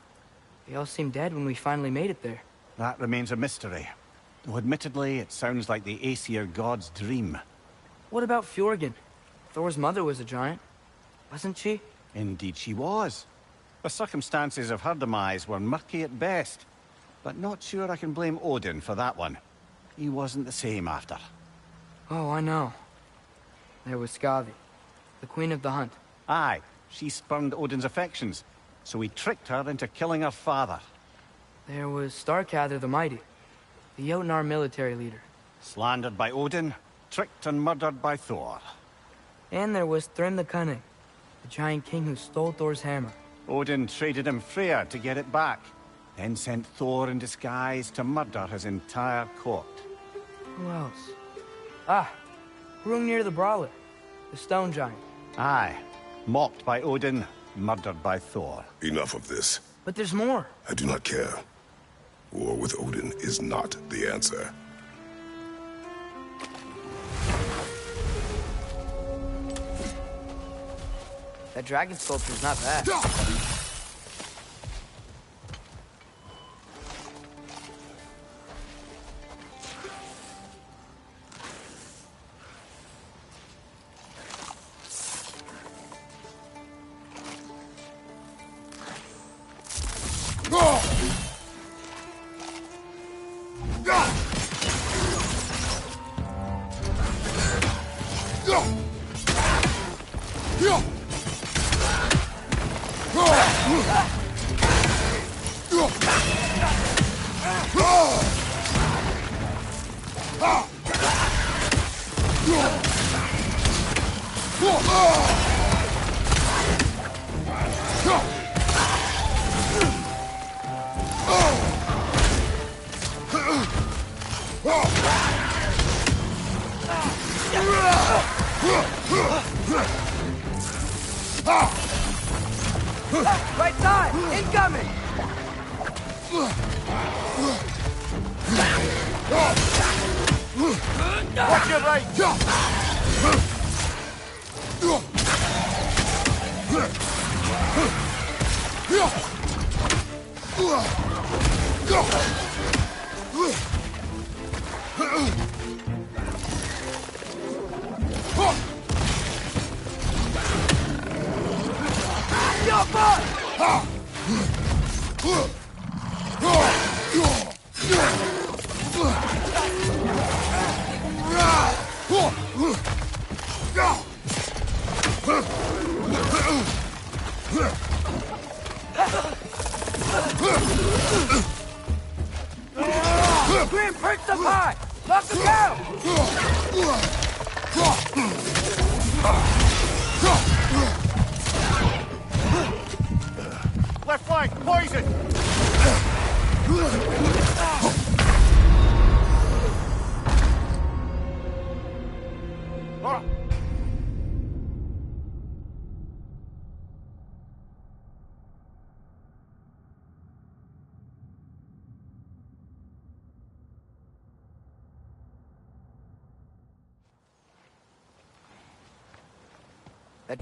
[SPEAKER 2] They all seemed dead when we finally made it there.
[SPEAKER 3] That remains a mystery. Though admittedly, it sounds like the Aesir god's dream.
[SPEAKER 2] What about Fjorgyn? Thor's mother was a giant, wasn't she?
[SPEAKER 3] Indeed she was. The circumstances of her demise were murky at best. But not sure I can blame Odin for that one. He wasn't the same after.
[SPEAKER 2] Oh, I know. There was Skavi, the queen of the hunt.
[SPEAKER 3] Aye, she spurned Odin's affections, so he tricked her into killing her father.
[SPEAKER 2] There was Starkather the Mighty, the Jotnar military leader.
[SPEAKER 3] Slandered by Odin, tricked and murdered by Thor.
[SPEAKER 2] And there was Thrym the Cunning, the giant king who stole Thor's hammer.
[SPEAKER 3] Odin traded him Freya to get it back, then sent Thor in disguise to murder his entire court.
[SPEAKER 2] Who else? Ah, Hrungnir the Brawler, the stone giant.
[SPEAKER 3] Aye, mocked by Odin, murdered by Thor.
[SPEAKER 1] Enough of this.
[SPEAKER 2] But there's more.
[SPEAKER 1] I do not care. War with Odin is not the answer.
[SPEAKER 2] That dragon sculpture's not bad. Right side! Incoming!
[SPEAKER 3] Watch your right!
[SPEAKER 2] Your butt! Green perched up high! Knock him down!
[SPEAKER 3] Left flank, poison! Ah.
[SPEAKER 2] That